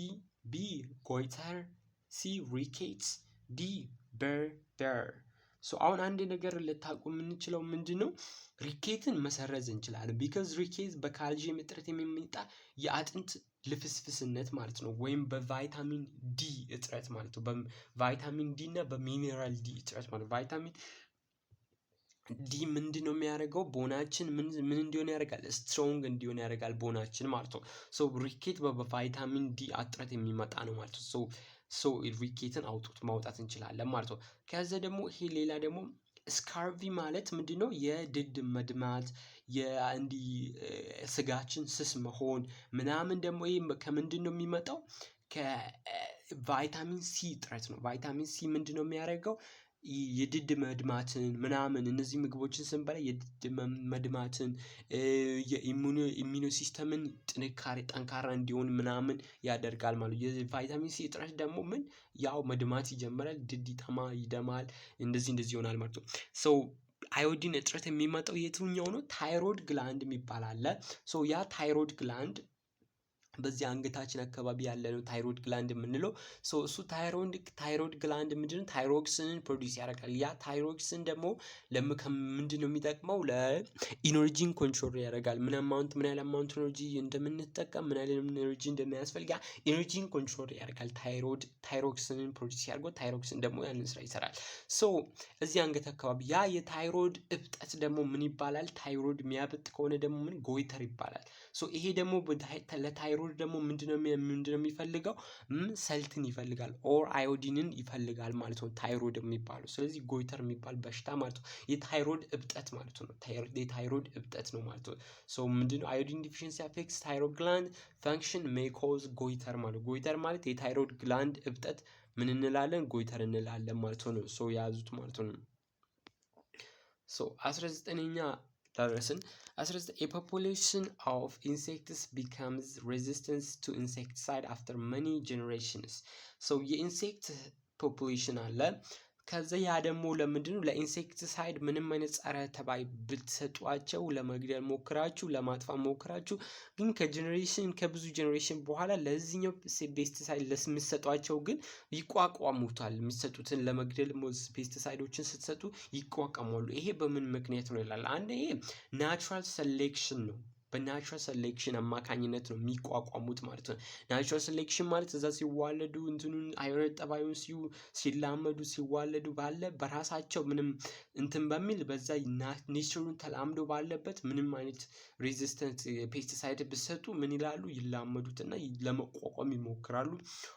ቢ ጎይተር፣ ሲ ሪኬትስ፣ ዲ በርበር። አሁን አንድ ነገር ልታውቁ የምንችለው ምንድነው? ሪኬትን መሰረዝ እንችላለን። ቢካዝ ሪኬት በካልሲየም እጥረት የሚመጣ የአጥንት ልፍስፍስነት ማለት ነው፣ ወይም በቫይታሚን ዲ እጥረት ማለት ነው። በቫይታሚን ዲ እና በሚኔራል ዲ እጥረት ማለት ነው። ቫይታሚን ዲ ምንድነው የሚያደርገው? ቦናችን ምን እንዲሆን ያደርጋል? ስትሮንግ እንዲሆን ያደርጋል ቦናችን ማለት ነው። ሪኬት በቫይታሚን ዲ እጥረት የሚመጣ ነው ማለት ነው። ሪኬትን ማውጣት እንችላለን ማለት ነው። ከዛ ደግሞ ይሄ ሌላ ደግሞ ስካርቪ ማለት ምንድነው? የድድ መድማት፣ የእንዲህ ስጋችን ስስ መሆን ምናምን ደግሞ ይሄ ከምንድነው የሚመጣው? ከቫይታሚን ሲ እጥረት ነው። ቫይታሚን ሲ ምንድነው የሚያደርገው? የድድ መድማትን ምናምን እነዚህ ምግቦችን ስንበላ የድድ መድማትን የኢሚኖ ሲስተምን ጥንካሬ ጠንካራ እንዲሆን ምናምን ያደርጋል ማለት ነው። የቫይታሚን ሲ እጥረት ደግሞ ያው መድማት ይጀምራል፣ ድድ ይደማል፣ እንደዚህ ይሆናል ማለት ነው። አዮዲን እጥረት የሚመጣው የትኛው ነው? ታይሮይድ ግላንድ የሚባል አለ። ያ ታይሮይድ ግላንድ በዚህ አንገታችን አካባቢ ያለ ነው ታይሮይድ ግላንድ የምንለው። እሱ ታይሮይድ ግላንድ ምንድነው? ታይሮክሲንን ፕሮዲዩስ ያደርጋል። ያ ታይሮክሲን ደግሞ ምንድነው የሚጠቅመው? ለኢነርጂን ኮንትሮል ያደርጋል። ምን ያህል አማውንት ኢነርጂ እንደምንጠቀም፣ ምን ያህል ኢነርጂ እንደሚያስፈልግ ኢነርጂን ኮንትሮል ያደርጋል። ታይሮክሲንን ፕሮዲዩስ ያደርገው፣ ታይሮክሲን ደግሞ ያንን ስራ ይሰራል። እዚህ አንገት አካባቢ ያ የታይሮይድ እብጠት ደግሞ ምን ይባላል? ታይሮይድ የሚያብጥ ከሆነ ደግሞ ጎይተር ይባላል። ይሄ ደግሞ ለታይሮይድ ደግሞ ምንድነው የሚፈልገው? ሰልትን ይፈልጋል ኦር አዮዲንን ይፈልጋል ማለት ነው ታይሮይድ የሚባለው። ስለዚህ ጎይተር የሚባል በሽታ ማለት ነው የታይሮይድ እብጠት ማለት ነው። የታይሮይድ እብጠት ነው ማለት ነው። ምንድነው? አዮዲን ዲፊሽንሲ አፌክትስ ታይሮይድ ግላንድ ፋንክሽን ሜይ ኮዝ ጎይተር ማለት ጎይተር ማለት የታይሮይድ ግላንድ እብጠት ምን እንላለን? ጎይተር እንላለን ማለት ነው። ያዙት ማለት ነው። 19ኛ ደረስን። a population of insects becomes resistant to insecticide after many generations. የኢንሴክት ፖፑሌሽን አለ። ከዛ ያ ደግሞ ለምንድነው? ለኢንሴክቲሳይድ ምንም አይነት ጸረ ተባይ ብትሰጧቸው ለመግደል ሞክራችሁ ለማጥፋት ሞክራችሁ ግን ከብዙ ጀነሬሽን በኋላ ለዚህኛው ፔስቲሳይድ ለምትሰጧቸው ግን ይቋቋሙታል። የሚሰጡትን ለመግደል ፔስቲሳይዶችን ስትሰጡ ይቋቋማሉ። ይሄ በምን ምክንያት ነው ይላል። አንድ ይሄ ናቹራል ሴሌክሽን ነው። በናቹራል ሴሌክሽን አማካኝነት ነው የሚቋቋሙት ማለት ነው። ናቹራል ሴሌክሽን ማለት እዛ ሲዋለዱ እንትኑን አየር ጠባዩን ሲላመዱ ሲዋለዱ በራሳቸው ምንም በሚል በዛ ኔቸሩን ተላምዶ ባለበት ምንም አይነት ሬዚስተንት ፔስቲሳይድ ብትሰጡ ምን ይላሉ? ይላመዱትና ለመቋቋም ይሞክራሉ።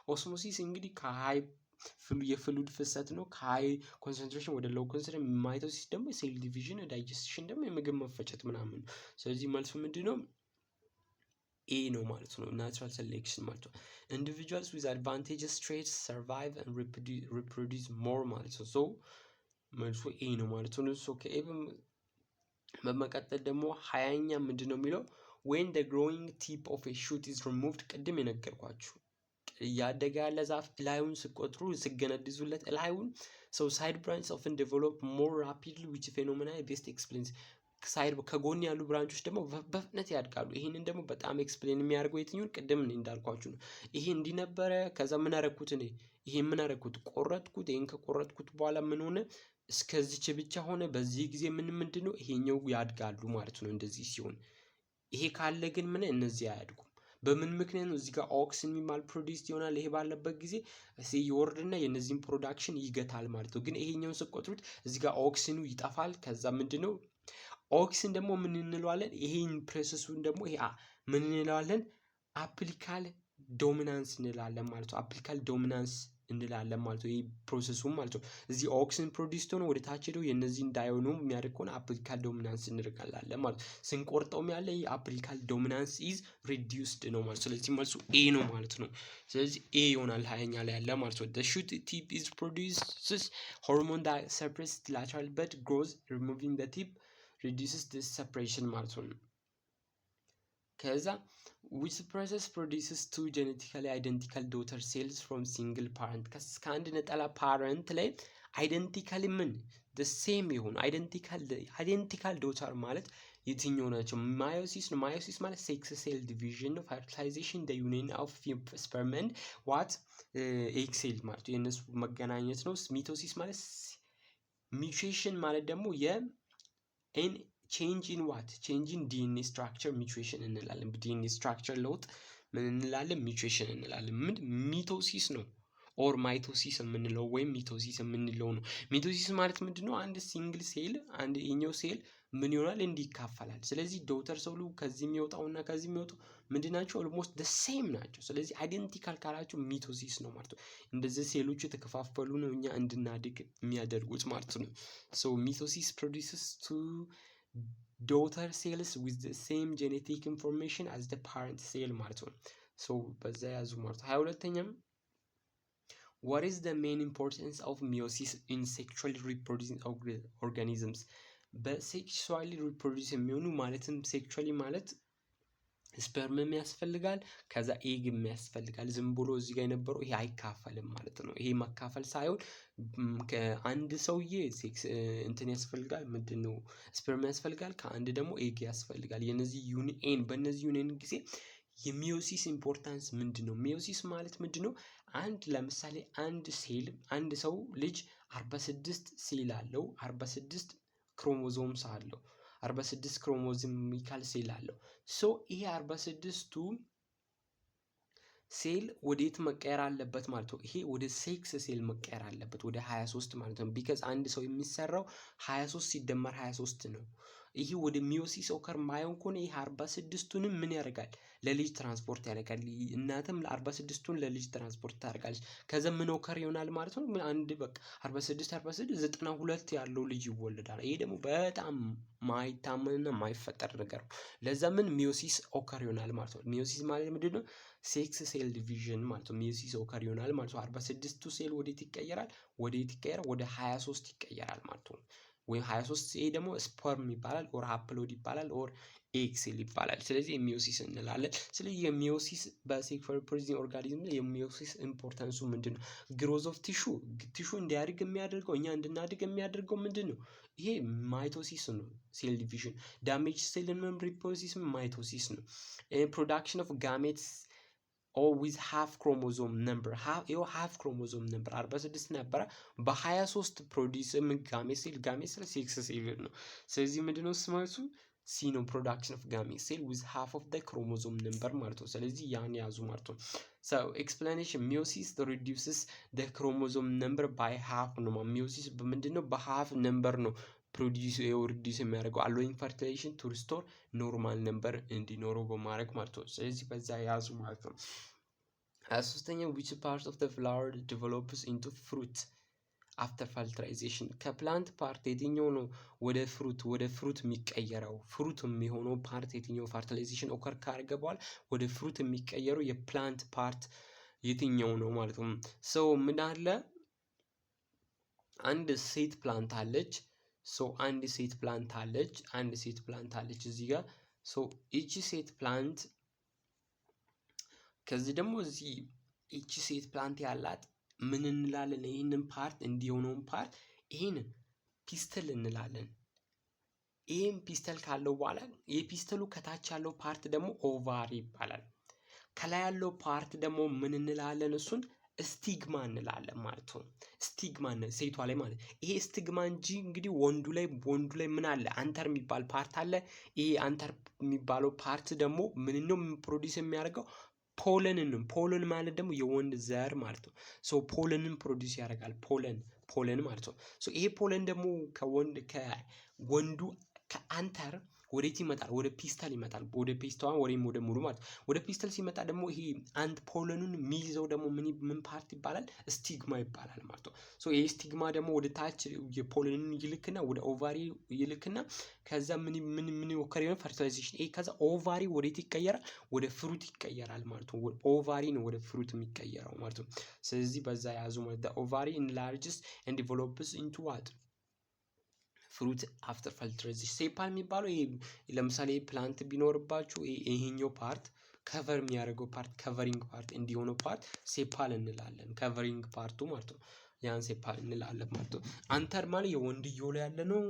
ኦስሞሲስ እንግዲህ ከሃይ የፍሉድ ፍሰት ነው። ከሃይ ኮንሰንትሬሽን ወደ ሎው ኮንሰንትሬሽን፣ ማይቶሲስ ደግሞ ሴል ዲቪዥን፣ ዳይጀስሽን ደግሞ የምግብ መፈጨት ምናምን። ስለዚህ መልሱ ምንድነው? ኤ ነው ማለት ነው። ናቹራል ሴሌክሽን ማለት ነው። ኢንዲቪጁዋልስ ዊዝ አድቫንቴጀስ ትሬትስ ሰርቫይቭ ኤንድ ሪፕሮዲዩስ ሞር ማለት ነው። መልሱ ኤ ነው ማለት ነው። ከኤ በመቀጠል ደግሞ 20ኛ ምንድነው የሚለው? when the growing tip of a shoot is removed ቅድም የነገርኳችሁ እያደገ ያለ ዛፍ ላዩን ስቆጥሩ ስገነድዙለት ላዩን ሳይድ ብራንች ኦፍን ዴቨሎፕ ሞር ራፒድሊ which phenomena best explains ሳይድ ከጎን ያሉ ብራንቾች ደግሞ በፍጥነት ያድጋሉ። ይሄንን ደግሞ በጣም ኤክስፕሌን የሚያደርገው የትኛውን? ቅድም እንዳልኳችሁ ነው። ይሄ እንዲህ ነበረ። ከዛ ምን አደረኩት? ይሄን ቆረጥኩት። ይሄን ከቆረጥኩት በኋላ ምን ሆነ? እስከዚች ብቻ ሆነ። በዚህ ጊዜ ምንድነው? ይሄኛው ያድጋሉ ማለት ነው። እንደዚህ ሲሆን ይሄ ካለ ግን እነዚህ አያድጉም። በምን ምክንያት ነው? እዚህ ጋር ኦክሲን የሚባል ፕሮዲዩስ ይሆናል። ይሄ ባለበት ጊዜ ይወርድና የነዚህን ፕሮዳክሽን ይገታል ማለት ነው። ግን ይሄኛውን ስቆጥሩት እዚህ ጋር ኦክሲኑ ይጠፋል። ከዛ ምንድነው? ኦክሲን ደግሞ ምን እንለዋለን? ይሄን ፕሮሰሱን ደግሞ ምን እንለዋለን? አፕሊካል ዶሚናንስ እንላለን ማለት ነው። አፕሊካል ዶሚናንስ እንላለን ማለት ነው። ይሄ ፕሮሰሱም ማለት ነው። እዚህ ኦክሲን ፕሮዲውስድ ሆኖ ወደ ታች ሄዶ የነዚህ እንዳይሆኑ የሚያደርግ ከሆነ አፕሪካል ዶሚናንስ እንላለን ማለት ነው። ስንቆርጠውም ያለ ይሄ አፕሪካል ዶሚናንስ ኢዝ ሪዲዩስድ ነው ማለት ነው። ስለዚህ መልሱ ኤ ነው ማለት ነው። ስለዚህ ኤ ይሆናል ሀያኛ ላይ ያለ ማለት ነው። the shoot tip is produces hormone that suppresses lateral bud growth removing the tip reduces this separation ማለት ነው። ከዛ which process produces two genetically identical daughter cells from single parent ከአንድ ነጠላ ፓረንት ላይ አይደንቲካሊ ምን the same የሆኑ አይደንቲካል ዶተር ማለት የትኛው ናቸው? ማዮሲስ ነው። ማዮሲስ ማለት ሴክስ ሴል ዲቪዥን ነው። ፈርቲላይዜሽን the union of sperm and what egg cell ማለት ነው የነሱ መገናኘት ነው። ሚቶሲስ ማለት ሚውቴሽን ማለት ደግሞ change in what change in DNA structure mutation እንላለን። DNA structure ለውጥ ምን እንላለን? mutation እንላለን። ምን ሚቶሲስ ነው ኦር ማይቶሲስ የምንለው ወይም ሚቶሲስ የምንለው ነው። ሚቶሲስ ማለት ምንድነው? አንድ ሲንግል ሴል አንድ የኛው ሴል ምን ይሆናል? እንዲካፈላል። ስለዚህ ዶተር ሴሉ ከዚህ የሚወጣውና ከዚህ የሚወጣው ምንድናቸው? ኦልሞስት the same ናቸው። ስለዚህ አይደንቲካል ካላችሁ ሚቶሲስ ነው ማለት ነው። እንደዚህ ሴሎቹ የተከፋፈሉ ነው እኛ እንድናድግ የሚያደርጉት ማለት ነው። so mitosis produces two daughter cells with the same genetic information as the parent cell ማለት ነው። so በዛ ያዙ ማለት ነው። 22ኛም what is the main importance of meiosis in sexually reproducing organisms? በሴክሹዋሊ ሪፕሮዲዩስ የሚሆኑ ማለትም ሴክሹዋሊ ማለት ስፐርምም ያስፈልጋል ከዛ ኤግም ያስፈልጋል። ዝም ብሎ እዚህ ጋር የነበረው ይሄ አይካፈልም ማለት ነው። ይሄ መካፈል ሳይሆን ከአንድ ሰውዬ ሴክስ እንትን ያስፈልጋል ምንድነው? ስፐርም ያስፈልጋል ከአንድ ደግሞ ኤግ ያስፈልጋል። የነዚህ ዩኒየን በእነዚህ ዩኒየን ጊዜ የሚዮሲስ ኢምፖርታንስ ምንድነው? ሚዮሲስ ማለት ምንድነው? አንድ ለምሳሌ አንድ ሰው ልጅ 46 ሴል አለው 46 ክሮሞዞምስ አለው 46 ክሮሞዞሚካል ሴል አለው። ሶ ይሄ 46ቱ ሴል ወዴት መቀየር አለበት ማለት ነው? ይሄ ወደ ሴክስ ሴል መቀየር አለበት ወደ 23 ማለት ነው። ቢካዝ አንድ ሰው የሚሰራው 23 ሲደመር 23 ነው። ይሄ ወደ ሚዮሲስ ኦከር ማየውን ከሆነ ይሄ 46ቱንም ምን ያደርጋል? ለልጅ ትራንስፖርት ያደርጋል። እናትም ለ46ቱን ለልጅ ትራንስፖርት ታደርጋለች። ከዛ ምን ኦከር ይሆናል ማለት ነው? አንድ በቃ 46 92 ያለው ልጅ ይወለዳል። ይሄ ደግሞ በጣም ማይታመንና ማይፈጠር ነገር ነው። ለዛ ምን ሚዮሲስ ኦከር ይሆናል ማለት ነው። ሚዮሲስ ማለት ምንድነው? ሴክስ ሴል ዲቪዥን ማለት ነው። ሚዮሲስ ኦከር ይሆናል ማለት ነው። 46ቱ ሴል ወዴት ይቀየራል? ወደ 23 ይቀየራል ማለት ነው። ወይም 23 ይሄ ደግሞ ስፐርም ይባላል ኦር ሃፕሎይድ ይባላል ኦር ኤግ ሴል ይባላል። ስለዚህ የሚዮሲስ እንላለን። ስለዚህ የሚዮሲስ በሴክሹዋል ሪፕሮዳክቲቭ ኦርጋኒዝም ላይ የሚዮሲስ ኢምፖርታንሱ ምንድነው? ግሮዝ ኦፍ ቲሹ እንዲያድግ የሚያደርገው እኛ እንድናድግ የሚያደርገው ምንድነው? ይሄ ማይቶሲስ ነው። ሴል ዲቪዥን ዳሜጅ ሴል ሪፕሮሲስ ማይቶሲስ ነው። ፕሮዳክሽን ኦፍ ጋሜትስ or with half chromosome number half chromosome number 46 ነበረ በ23 ፕሮዲዩስ ጋሜት ሴል ሴክስ ሴል ነው። ስለዚህ ምንድነው ስማቱ? ሲ ነው። ፕሮዳክሽን ኦፍ ጋሜት ሴል with half of the chromosome number ማለት ነው። ስለዚህ ያን ያዙ ማለት ነው። so explanation meiosis reduces the chromosome number by half ነው። meiosis በምንድነው? በሃፍ ነምበር ነው ፕሮዲዩስ የሚያደርገው allowing fertilization to restore ኖርማል ነምበር እንዲኖረው በማድረግ ማለት ነው። ስለዚህ በዛ ያዙ ማለት ነው። ሶስተኛው which part of the flower develops into fruit after fertilization? ከፕላንት ፓርት የትኛው ነው ወደ ፍሩት የሚቀየረው? ፍሩት የሚሆነው ፓርት የትኛው? ፈርቲላይዜሽን ኦከር ካደረገ በኋላ ወደ ፍሩት የሚቀየረው የፕላንት ፓርት የትኛው ነው ማለት ነው። ሰው ምን አለ? አንድ ሴት ፕላንት አለች። አንድ ሴት ፕላንት አለች እዚህ ጋር። እቺ ሴት ፕላንት ከዚህ ደግሞ እዚህ እቺ ሴት ፕላንት ያላት ምን እንላለን? ይሄንን ፓርት እንዲሆነውን ፓርት ይሄንን ፒስተል እንላለን። ይሄን ፒስተል ካለው በኋላ የፒስተሉ ከታች ያለው ፓርት ደግሞ ኦቫሪ ይባላል። ከላይ ያለው ፓርት ደግሞ ምን እንላለን? እሱን ስቲግማ እንላለን ማለት ነው። ስቲግማ ሴቷ ላይ ማለት ይሄ ስቲግማ እንጂ እንግዲህ ወንዱ ላይ ምን አለ? አንተር የሚባል ፓርት አለ። ይሄ አንተር የሚባለው ፓርት ደግሞ ምን ነው ፕሮዲዩስ የሚያደርገው? ፖለን ማለት ደግሞ የወንድ ዘር ማለት ነው። ፖለንን ፕሮዲዩስ ያደርጋል። ፖለን ማለት ነው። ይሄ ፖለን ደግሞ ከወንዱ ከአንተር ወዴት ይመጣል? ወደ ፒስተል ይመጣል። ወደ ፒስተል ወይም ወደ ሙሉ ማለት ወደ ፒስተል ሲመጣ ደግሞ ይሄ አንድ ፖለኑን የሚይዘው ደግሞ ምን ፓርት ይባላል? ስቲግማ ይባላል ማለት ነው። ሶ ይሄ ስቲግማ ደግሞ ወደ ታች የፖለኑን ይልክና ወደ ኦቫሪ ይልክና ከዛ ምን ወከረ ነው ፈርቲላይዜሽን። ይሄ ከዛ ኦቫሪ ወዴት ይቀየራል? ወደ ፍሩት ይቀየራል ማለት ነው። ኦቫሪ ነው ወደ ፍሩት የሚቀየረው ማለት ነው። ስለዚህ በዛ ያዙ ማለት the ovary enlarges and develops into what ፍሩት አፍተር ፈርቲላይዜሽን። ሴፓል የሚባለው ይሄ ለምሳሌ ፕላንት ቢኖርባችሁ ይሄኛው ፓርት ከቨር የሚያደርገው ፓርት ከቨሪንግ ፓርት እንዲሆነው ፓርት ሴፓል እንላለን። ከቨሪንግ ፓርቱ ማለት ነው። ያን ሴፓል እንላለን ማለት ነው። አንተር ማለት የወንድየው ላይ ያለ ነው።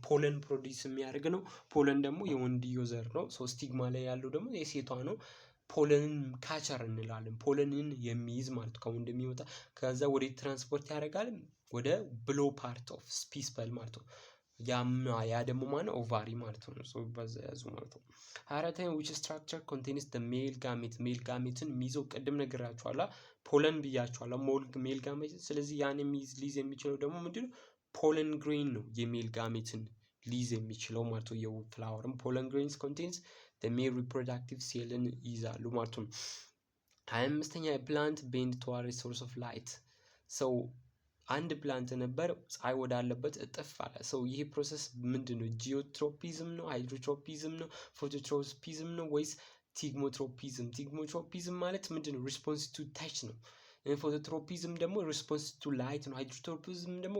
ፖለን ፕሮዲስ የሚያደርግ ነው። ፖለን ደግሞ የወንድየው ዘር ነው። ሶ ስቲግማ ላይ ያለው ደግሞ የሴቷ ነው። ፖለንን ካቸር እንላለን። ፖለንን የሚይዝ ማለት ነው። ከወንድ የሚወጣ ከዛ ወደ ትራንስፖርት ያደርጋል ወደ ብሎ ፓርት ኦፍ ስፒስፐል ማለት ነው። ያ ደግሞ ማነው? ኦቫሪ ማለት ነው። ሶ በዛ ያዙ ማለት ነው። አራተኛ which structure contains the male gamete ሜል ጋሜትን የሚይዘው ቅድም ነግራችኋለሁ። ፖለን ብያችኋለሁ። ሜል ጋሜት። ስለዚህ ያን ሊይዝ የሚችለው ደግሞ ምንድነው? ፖለን ግሬን ነው የሜል ጋሜትን ሊይዝ የሚችለው ማለት ነው። የፍላወርም ፖለን ግሬንስ contains the male reproductive ሴልን ይይዛሉ ማለት ነው። 25ኛ ፕላንት ቤንድ toward a source of light ሰው አንድ ፕላንት ነበር ፀሐይ ወዳለበት እጥፍ አለ። ሰው ይሄ ፕሮሰስ ምንድነው? ጂኦትሮፒዝም ነው? ሃይድሮትሮፒዝም ነው? ፎቶትሮፒዝም ነው ወይስ ቲግሞትሮፒዝም? ቲግሞትሮፒዝም ማለት ምንድነው? ሪስፖንስ ቱ ታች ነው። ፎቶትሮፒዝም ደግሞ ሪስፖንስ ቱ ላይት ነው። ሃይድሮትሮፒዝም ደግሞ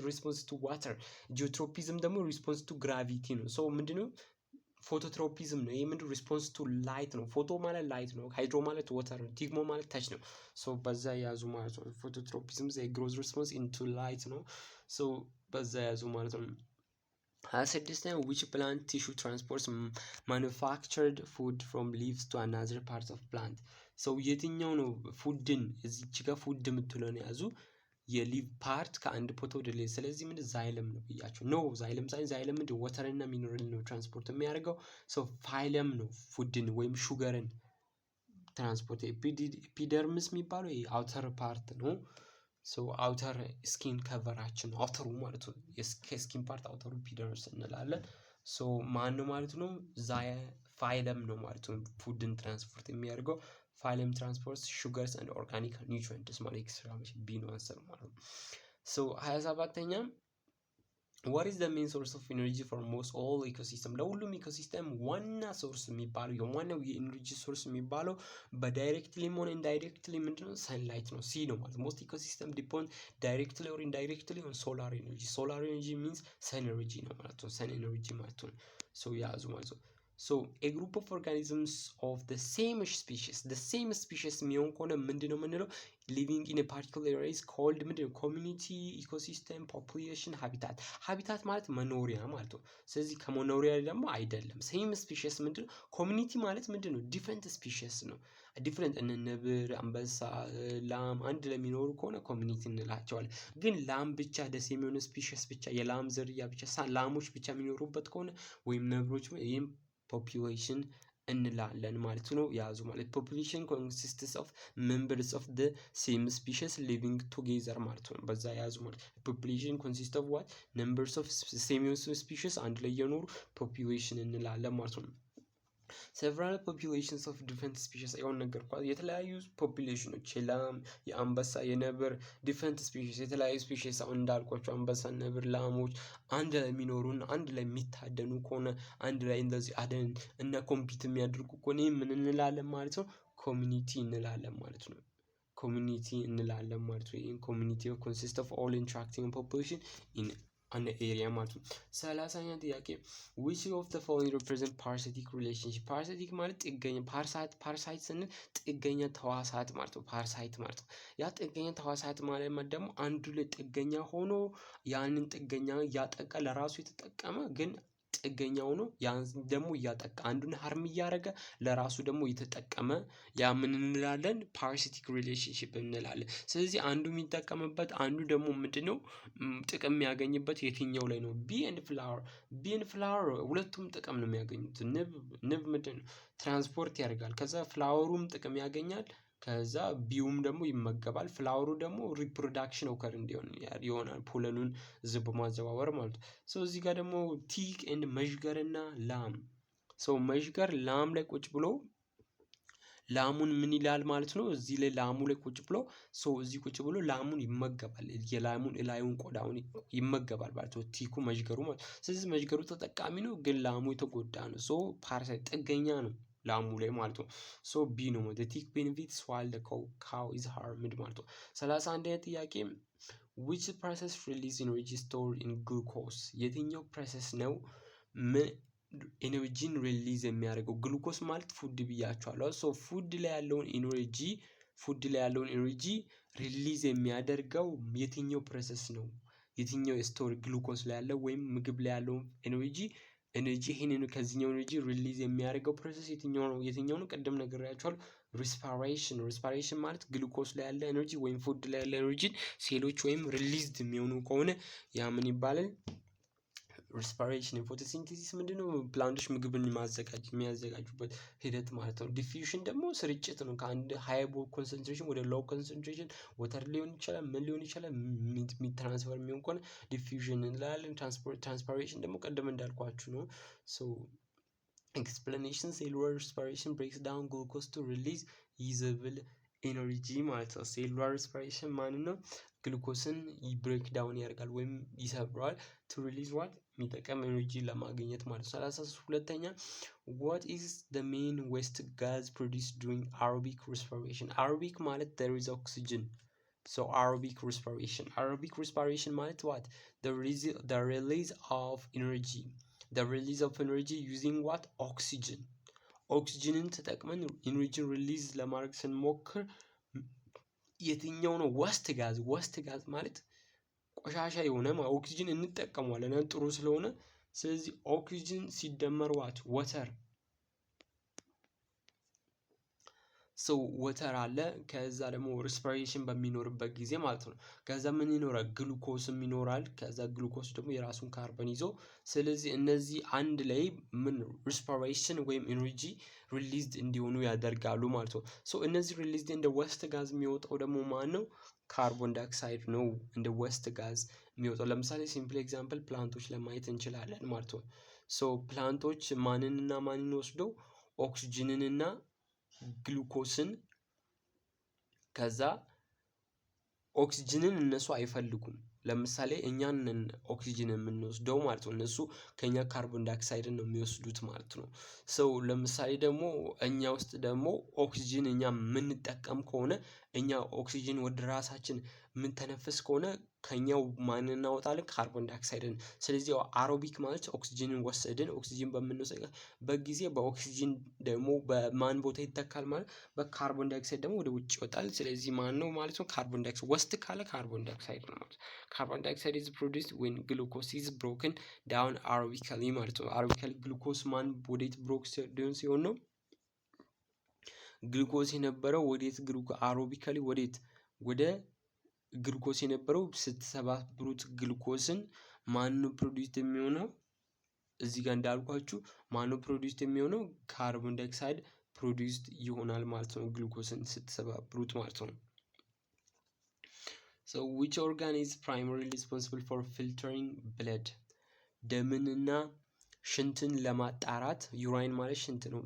ሪስፖንስ ቱ ዋተር። ጂኦትሮፒዝም ደግሞ ሪስፖንስ ቱ ግራቪቲ ነው። ሰው ምንድነው? ፎቶትሮፒዝም ነው። ይሄ ምንድነው? ሪስፖንስ ቱ ላይት ነው። ፎቶ ማለት ላይት ነው። ሃይድሮ ማለት ወተር ነው። ቲግሞ ማለት ታች ነው። ሶ በዛ ያዙ ማለት ነው። ፎቶትሮፒዝም ዘ ግሮዝ ሪስፖንስ ኢንቱ ላይት ነው። ሶ በዛ ያዙ ማለት ነው። 26ኛ which plant tissue transports manufactured food from leaves to another part of plant ሰው የትኛው ነው ፉድን እዚች ጋር ፉድ የምትለውን ያዙ የሊቭ ፓርት ከአንድ ቦታ ወደ ሌላ። ስለዚህ ምን ዛይለም ነው ብያችሁ ነው። ዛይለም ሳይንስ ዛይለም ምንድን ወተር እና ሚነራል ነው ትራንስፖርት የሚያደርገው። ሶ ፋይለም ነው ፉድን ወይም ሹገርን ትራንስፖርት። ኤፒደርምስ የሚባለው አውተር ፓርት ነው። ሶ አውተር ስኪን ከቨራችን አውተሩ ማለት ነው። የስኪን ፓርት አውተሩ ኤፒደርምስ እንላለን። ሶ ማን ነው ማለት ነው? ፋይለም ነው ማለት ነው ፉድን ትራንስፖርት የሚያደርገው። ፋይለም ትራንስፖርት ሹገርስ ኤንድ ኦርጋኒክ ኒውትሪየንትስ ማለት ኤክስትራክሽን ቢ ነው አንሰር ማለት ነው። ሶ 27ኛ what is the main source of energy for most all ecosystem ለሁሉም ኢኮሲስተም ዋና ሶርስ የሚባለው የዋናው የኤነርጂ ሶርስ የሚባለው በዳይሬክትሊም ሆነ ኢንዳይሬክትሊ ምንድነው? ሰንላይት ነው። ሲ ነው ማለት ሞስት ኢኮሲስተም ዲፔንድ ዳይሬክትሊ ኦር ኢንዳይሬክትሊ ኦን ሶላር ኤነርጂ። ሶላር ኤነርጂ ሚንስ ሰን ኤነርጂ ነው ማለት ነው። ሰን ኤነርጂ ማለት ነው። ሶ ያዙ ማለት ነው። So a group of organisms of the same species የሚሆን ከሆነ ምንድነው የምንለው? living in a particular area is called ምንድነው? community, ecosystem, population, habitat. habitat ማለት መኖሪያ ማለት ነው። ስለዚህ ከመኖሪያ ደግሞ አይደለም። same species ምንድነው? community ማለት ምንድነው? different species ነው። ዲፍረንት እነ ነብር፣ አንበሳ፣ ላም አንድ ለሚኖሩ ከሆነ ኮሚኒቲ እንላቸዋለን። ግን ላም ብቻ ደስ የሚሆነ ስፒሽስ ብቻ የላም ዝርያ ብቻ ላሞች ብቻ የሚኖሩበት ከሆነ ወይም ነብሮች ይህም ፖፑሌሽን እንላለን ማለት ነው። ያዙ ማለት ፖፑሌሽን ኮንሲስትስ ኦፍ ሜምበርስ ኦፍ ዘ ሴም ስፒሽስ ሊቪንግ ቱጌዘር ማለት ነው። በዛ ያዙ ማለት ፖፑሌሽን ኮንሲስት ኦፍ ዋት ነምበርስ ኦፍ ሴም ስፒሽስ አንድ ላይ የኖሩ ፖፑሌሽን እንላለን ማለት ነው። several populations of different species ያው ነገርኳችሁ። የተለያዩ ፖፑሌሽኖች የላም፣ የአንበሳ፣ የነብር ዲፈረንት ስፒሺስ የተለያዩ ስፒሺስ አሁን እንዳልኳችሁ አንበሳ፣ ነብር፣ ላሞች አንድ ላይ የሚኖሩና አንድ ላይ የሚታደኑ ከሆነ አንድ ላይ እንደዚህ አደን እና ኮምፒት የሚያደርጉ ከሆነ ምን እንላለን ማለት ነው? ኮሚኒቲ እንላለን ማለት ነው። ኮሚኒቲ እንላለን ማለት ነው። ይሄን ኮሚኒቲ ኮንሲስት ኦፍ ኦል ኢንተራክቲንግ ፖፑሌሽን ኢን an area ማለት ነው። 30ኛ ጥያቄ which of the following represent parasitic relationship? parasitic ማለት ጥገኛ ፓራሳይት ስንል ጥገኛ ተዋሳት ማለት ነው። ፓራሳይት ማለት ነው። ያ ጥገኛ ተዋሳት ማለት ደግሞ አንዱ ላይ ጥገኛ ሆኖ ያንን ጥገኛ እያጠቃ ለራሱ የተጠቀመ ግን ጥገኛው ነው። ያን ደግሞ እያጠቃ አንዱን ሀርም እያደረገ ለራሱ ደግሞ የተጠቀመ ያ ምን እንላለን? ፓራሲቲክ ሪሌሽንሺፕ እንላለን። ስለዚህ አንዱ የሚጠቀምበት አንዱ ደግሞ ምንድነው ጥቅም የሚያገኝበት የትኛው ላይ ነው? ቢ ኤንድ ፍላወር ሁለቱም ጥቅም ነው የሚያገኙት። ንብ ምንድነው ትራንስፖርት ያደርጋል። ከዛ ፍላወሩም ጥቅም ያገኛል። ከዛ ቢውም ደግሞ ይመገባል። ፍላወሩ ደግሞ ሪፕሮዳክሽን ኦከር እንዲሆን ይሆናል ፖለኑን እዚህ በማዘዋወር ማለት ነው። ሶ እዚህ ጋር ደግሞ ቲክ ኤንድ መዥገር እና ላም። ሶ መዥገር ላም ላይ ቁጭ ብሎ ላሙን ምን ይላል ማለት ነው። እዚህ ላይ ላሙ ላይ ቁጭ ብሎ እዚህ ቁጭ ብሎ ላሙን ይመገባል። የላሙን እላዩን ቆዳውን ይመገባል ማለት ነው። ቲኩ መዥገሩ ማለት ስለዚህ መዥገሩ ተጠቃሚ ነው፣ ግን ላሙ የተጎዳ ነው። ፓራሳይት ጥገኛ ነው ላሙ ላይ ማለት ነው። ቢ ነው ማለት ቲክ ቤኔፊትስ ዋይል ዘ ካው ኢዝ ሃርምድ ማለት ነው። 31ኛ ጥያቄ which process release energy stored in glucose? የትኛው ፕሮሰስ ነው ኤነርጂን ሪሊዝ የሚያደርገው? ግሉኮስ ማለት ፉድ ብያቸዋለሁ። ፉድ ላይ ያለውን ኤነርጂ ሪሊዝ የሚያደርገው የትኛው ፕሮሰስ ነው? የትኛው ስቶር ግሉኮስ ላይ ያለው ወይም ምግብ ላይ ያለው ኤነርጂ ይሄንን ከዚህኛው ኤነርጂ ሪሊዝ የሚያደርገው ፕሮሰስ የትኛው ነው? ቅድም ነግሬያቸዋለሁ። ሪስፓይሬሽን ማለት ግሉኮስ ላይ ያለ ኤነርጂ ወይም ፉድ ላይ ያለ ኤነርጂን ሴሎች ወይም ሪሊዝድ የሚሆኑ ከሆነ ያ ምን ይባላል? ሪስፓይሬሽን። ፎቶሲንቴሲስ ምንድነው? ፕላንቶች ምግብን የሚያዘጋጁበት ሂደት ማለት ነው። ዲፊውዥን ደግሞ ስርጭት ነው። ከአንድ ሃይ ኮንሰንትሬሽን ወደ ሎው ኮንሰንትሬሽን ወተር ሊሆን ይችላል፣ ምን ሊሆን ይችላል፣ ትራንስፈር የሚሆን ከሆነ ዲፊውዥን እንላለን። ትራንስፓይሬሽን ደግሞ ቀደም እንዳልኳችሁ ነው። ኤክስፕላኔሽን ሴሉላር ሪስፓይሬሽን ብሬክስ ዳውን ግሉኮስ ቱ ሪሊዝ ዩዘብል ኤነርጂ ማለት ነው። ሴሉላር ሪስፓይሬሽን ማለት ነው ግሉኮስን ብሬክ ዳውን ያደርጋል ወይም ይሰብረዋል። ቱ ሪሊዝ ዋት የሚጠቀም ኤነርጂ ለማግኘት ማለት ነው። 32ኛ what is the main waste gas produced during aerobic respiration? aerobic ማለት there is oxygen. aerobic respiration ማለት what? the release of energy. the release of energy using what? oxygen. ኦክሲጅንን ተጠቅመን ኢነርጂን ሪሊዝ ለማድረግ ስንሞክር የትኛው ነው? ወስት ጋዝ ማለት ቆሻሻ የሆነ ኦክሲጅን እንጠቀመዋለን ጥሩ ስለሆነ። ስለዚህ ኦክሲጅን ሲደመር ወተር ወተር አለ። ከዛ ደግሞ ሪስፓይሬሽን በሚኖርበት ጊዜ ማለት ነው። ከዛ ምን ይኖራል? ግሉኮስም ይኖራል። ከዛ ግሉኮስ ደግሞ የራሱን ካርበን ይዞ ስለዚህ እነዚህ አንድ ላይ ምን ሪስፓይሬሽን ወይም ኤነርጂ ሪሊዝድ እንዲሆኑ ያደርጋሉ ማለት ነው። እነዚህ ሪሊዝድ እንደ ወስት ጋዝ የሚወጣው ደግሞ ማን ነው? ካርቦን ዳይኦክሳይድ ነው እንደ ወስት ጋዝ የሚወጣው። ለምሳሌ ሲምፕል ኤግዛምፕል ፕላንቶች ለማየት እንችላለን ማለት ነው። ፕላንቶች ማንንና ማንን ወስደው ኦክሲጅንንና ግሉኮስን ከዛ ኦክሲጅንን እነሱ አይፈልጉም። ለምሳሌ እኛን ኦክሲጅን የምንወስደው ማለት ነው። እነሱ ከኛ ካርቦን ዳይኦክሳይድን ነው የሚወስዱት ማለት ነው። ለምሳሌ ደግሞ እኛ ውስጥ ደግሞ ኦክሲጅን እኛ የምንጠቀም ከሆነ እኛ ኦክሲጅን ወደ ራሳችን የምንተነፍስ ከሆነ ከኛው ማንን እናወጣለን? ካርቦን ዳይኦክሳይድን። ስለዚህ አሮቢክ ማለት ኦክሲጅንን ወሰድን። ኦክሲጅን በምንወስድበት ጊዜ በኦክሲጅን ደግሞ በማን ቦታ ይተካል ማለት በካርቦን ዳይኦክሳይድ ደግሞ ወደ ውጭ ይወጣል። ስለዚህ ማን ነው ማለት ነው? ካርቦን ዳይኦክሳይድ። ወስት ካለ ካርቦን ዳይኦክሳይድ ነው ማለት ነው። ካርቦን ዳይኦክሳይድ is produced when glucose is broken down aerobically ማለት ነው። አሮቢካሊ ግሉኮስ ማን ወዴት ብሮክ ሲሆን ነው? ግሉኮስ የነበረው ወዴት አሮቢካሊ ወዴት ወደ ግሉኮስ የነበረው ስትሰባብሩት ግሉኮስን ማነው ፕሮዲዩስድ የሚሆነው? እዚህ ጋር እንዳልኳችሁ ማነው ፕሮዲዩስድ የሚሆነው? ካርቦን ዳይኦክሳይድ ፕሮዲዩስድ ይሆናል ማለት ነው። ግሉኮስን ስትሰባብሩት ማለት ነው። which organ is primarily responsible for filtering blood? ደምንና ሽንትን ለማጣራት ዩራይን ማለት ሽንት ነው።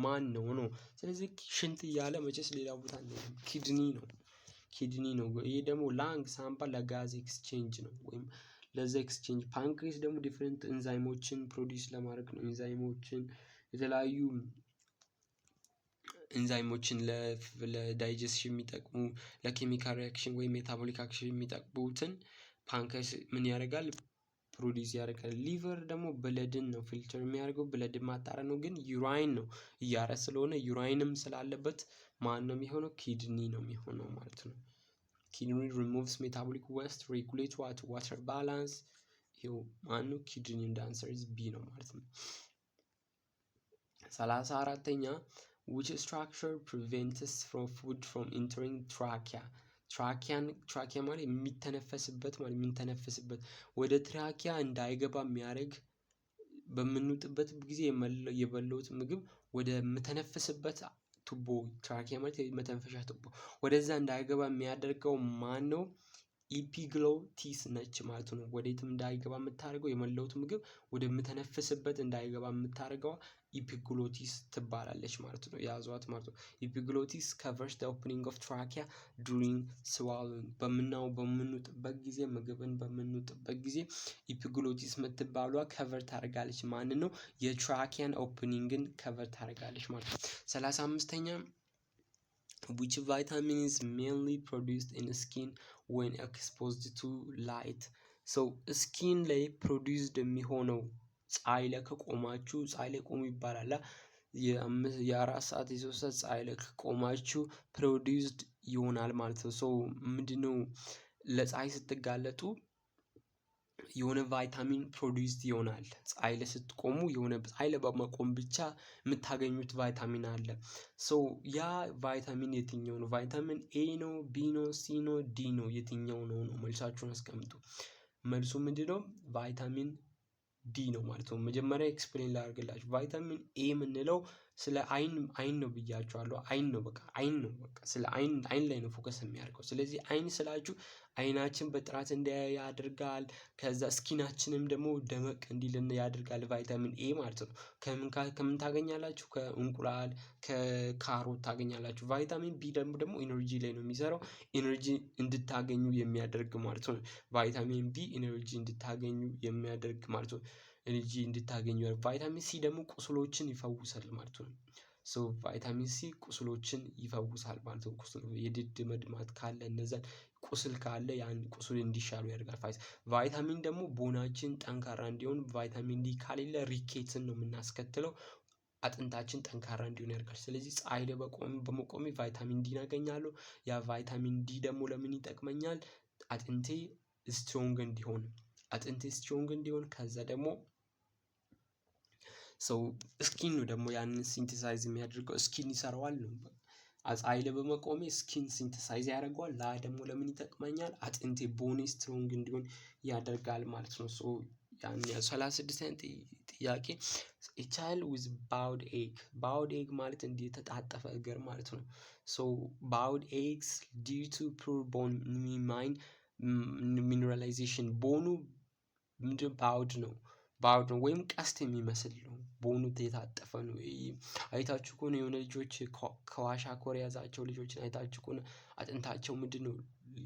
ማን ነው ነው? ስለዚህ ሽንት እያለ መቼስ ሌላ ቦታ ኪድኒ ነው። ይሄ ደግሞ ላንግ ሳምባ ለጋዝ ኤክስቼንጅ ነው ወይም ለዛ ኤክስቼንጅ። ፓንክሬስ ደግሞ ዲፍረንት ኤንዛይሞችን ፕሮዲዩስ ለማድረግ ነው። ኤንዛይሞችን የተለያዩ ኤንዛይሞችን ለዳይጀስሽን የሚጠቅሙ ለኬሚካል ሪአክሽን ወይም ሜታቦሊክ አክሽን የሚጠቅሙትን ፓንክሬስ ምን ያደርጋል? ፕሮዲዩስ ያደርጋል። ሊቨር ደግሞ ብለድን ነው ፊልተር የሚያደርገው። ብለድን ማጣራት ነው፣ ግን ዩራይን ነው እያረ ስለሆነ ዩራይንም ስላለበት ማን ነው የሚሆነው? ኪድኒ ነው የሚሆነው ማለት ነው። ኪድኒ ሪሙቭስ ሜታቦሊክ ዌስት ሬጉሌት ዋተር ባላንስ። ይኸው ማን ነው? ኪድኒ። እንደ አንሰር ኢዝ ቢ ነው ማለት ነው። 34ኛ which structure prevents food from entering trachea? ትራኪያ ማለት የሚተነፈስበት ወደ ትራኪያ እንዳይገባ የሚያደርግ በምንውጥበት ጊዜ የበላሁት ምግብ ወደ ምተነፍስበት ቱቦ ትራኪያ ማለት የመተንፈሻ ቱቦ ወደዛ እንዳይገባ የሚያደርገው ማን ነው? ኢፒግሎቲስ ነች ማለት ነው። ወዴትም እንዳይገባ የምታደርገው የመለውት ምግብ ወደምተነፍስበት እንዳይገባ የምታደርገው ኢፒግሎቲስ ትባላለች ማለት ነው። ያዟት ማለት ነው። ኢፒግሎቲስ covers the opening of trachea during swallowing በምንውጥበት ጊዜ ምግብን በምንውጥበት ጊዜ ኢፒግሎቲስ የምትባሏ ከቨር ታደርጋለች። ማንን ነው? የትራኪያን ኦፕኒንግን ከቨር ታደርጋለች ማለት ነው። 35ኛ which vitamin is mainly produced in skin when exposed to light? so skin ላይ produced የሚሆነው ፀሐይ ላይ ከቆማችሁ ፀሐይ ላይ ቆሙ ይባላል። የ4 ሰዓት የ3 ሰዓት ፀሐይ ላይ ከቆማችሁ produced ይሆናል ማለት ነው። so ምንድነው ለፀሐይ ስትጋለጡ የሆነ ቫይታሚን ፕሮዲውስድ ይሆናል። ፀሐይ ላይ ስትቆሙ የሆነ ፀሐይ ላይ በመቆም ብቻ የምታገኙት ቫይታሚን አለ። ሶ ያ ቫይታሚን የትኛው ነው? ቫይታሚን ኤ ነው፣ ቢ ነው፣ ሲ ነው፣ ዲ ነው? የትኛው ነው ነው? መልሳችሁን አስቀምጡ። መልሱ ምንድነው? ቫይታሚን ዲ ነው ማለት ነው። መጀመሪያ ኤክስፕሌን ላድርግላችሁ። ቫይታሚን ኤ የምንለው ስለ አይን ነው ብያችኋለሁ። አይን ነው በቃ አይን ነው በቃ ስለ አይን ላይ ነው ፎከስ የሚያደርገው። ስለዚህ አይን ስላችሁ አይናችን በጥራት እንዲያይ ያደርጋል። ከዛ ስኪናችንም ደግሞ ደመቅ እንዲልን ያደርጋል ቫይታሚን ኤ ማለት ነው። ከምን ታገኛላችሁ? ከእንቁላል ከካሮት ታገኛላችሁ። ቫይታሚን ቢ ደግሞ ኢነርጂ ላይ ነው የሚሰራው። ኢነርጂ እንድታገኙ የሚያደርግ ማለት ነው። ቫይታሚን ቢ ኢነርጂ እንድታገኙ የሚያደርግ ማለት ነው። ኤነርጂ እንድታገኙ። ቫይታሚን ሲ ደግሞ ቁስሎችን ይፈውሳል ማለት ነው። ሶ ቫይታሚን ሲ ቁስሎችን ይፈውሳል ማለት ነው። ቁስል የድድ መድማት ካለ እነዛን ቁስል ካለ ያን ቁስል እንዲሻሉ ያደርጋል። ቫይታሚን ደግሞ ቦናችን ጠንካራ እንዲሆን ቫይታሚን ዲ ካሌለ ሪኬትን ነው የምናስከትለው። አጥንታችን ጠንካራ እንዲሆን ያደርጋል። ስለዚህ ፀሐይ ላይ በመቆሜ ቫይታሚን ዲን አገኛለሁ። ያ ቫይታሚን ዲ ደግሞ ለምን ይጠቅመኛል? አጥንቴ ስትሮንግ እንዲሆን ከዛ ደግሞ ሰው ስኪን ነው ደግሞ ያንን ሲንተሳይዝ የሚያደርገው ስኪን ይሰራዋል ነው። ፀሐይ ላይ በመቆሜ ስኪን ሲንተሳይዝ ያደርገዋል። ላ ደግሞ ለምን ይጠቅመኛል? አጥንቴ ቦኔ ስትሮንግ እንዲሆን ያደርጋል ማለት ነው። ሶ ያን 36ኛ ጥያቄ a child with bowed egg ማለት እንዲህ የተጣጠፈ እግር ማለት ነው። so bowed eggs due to poor bone mineralization ቦኑ ምንድን ባውድ ነው ወይም ቀስት የሚመስል ነው። ቦኑ የታጠፈ ነው። አይታችሁ ከሆነ የሆነ ልጆች ከዋሻኮር የያዛቸው ልጆችን አይታችሁ ከሆነ አጥንታቸው ምንድነው?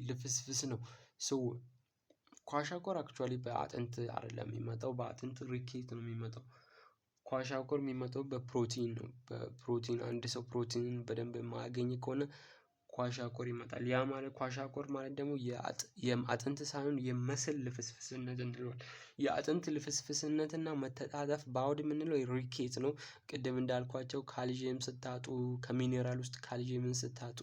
ልፍስፍስ ነው። ሶ ኳሻኮር አክቹዋሊ በአጥንት አይደለም የሚመጣው፣ በአጥንት ሪኬት ነው የሚመጣው። ኳሻኮር የሚመጣው በፕሮቲን ነው። በፕሮቲን አንድ ሰው ፕሮቲንን በደንብ የማያገኝ ከሆነ ኳሻኮር ይመጣል። ያ ማለት ኳሻኮር ማለት ደግሞ የአጥንት ሳይሆን የመስል ልፍስፍስነት እንለዋለን። የአጥንት ልፍስፍስነትና መተጣጠፍ ባውድ የምንለው ሪኬት ነው። ቅድም እንዳልኳቸው ካልሲየም ስታጡ ከሚኔራል ውስጥ ካልሲየምን ስታጡ፣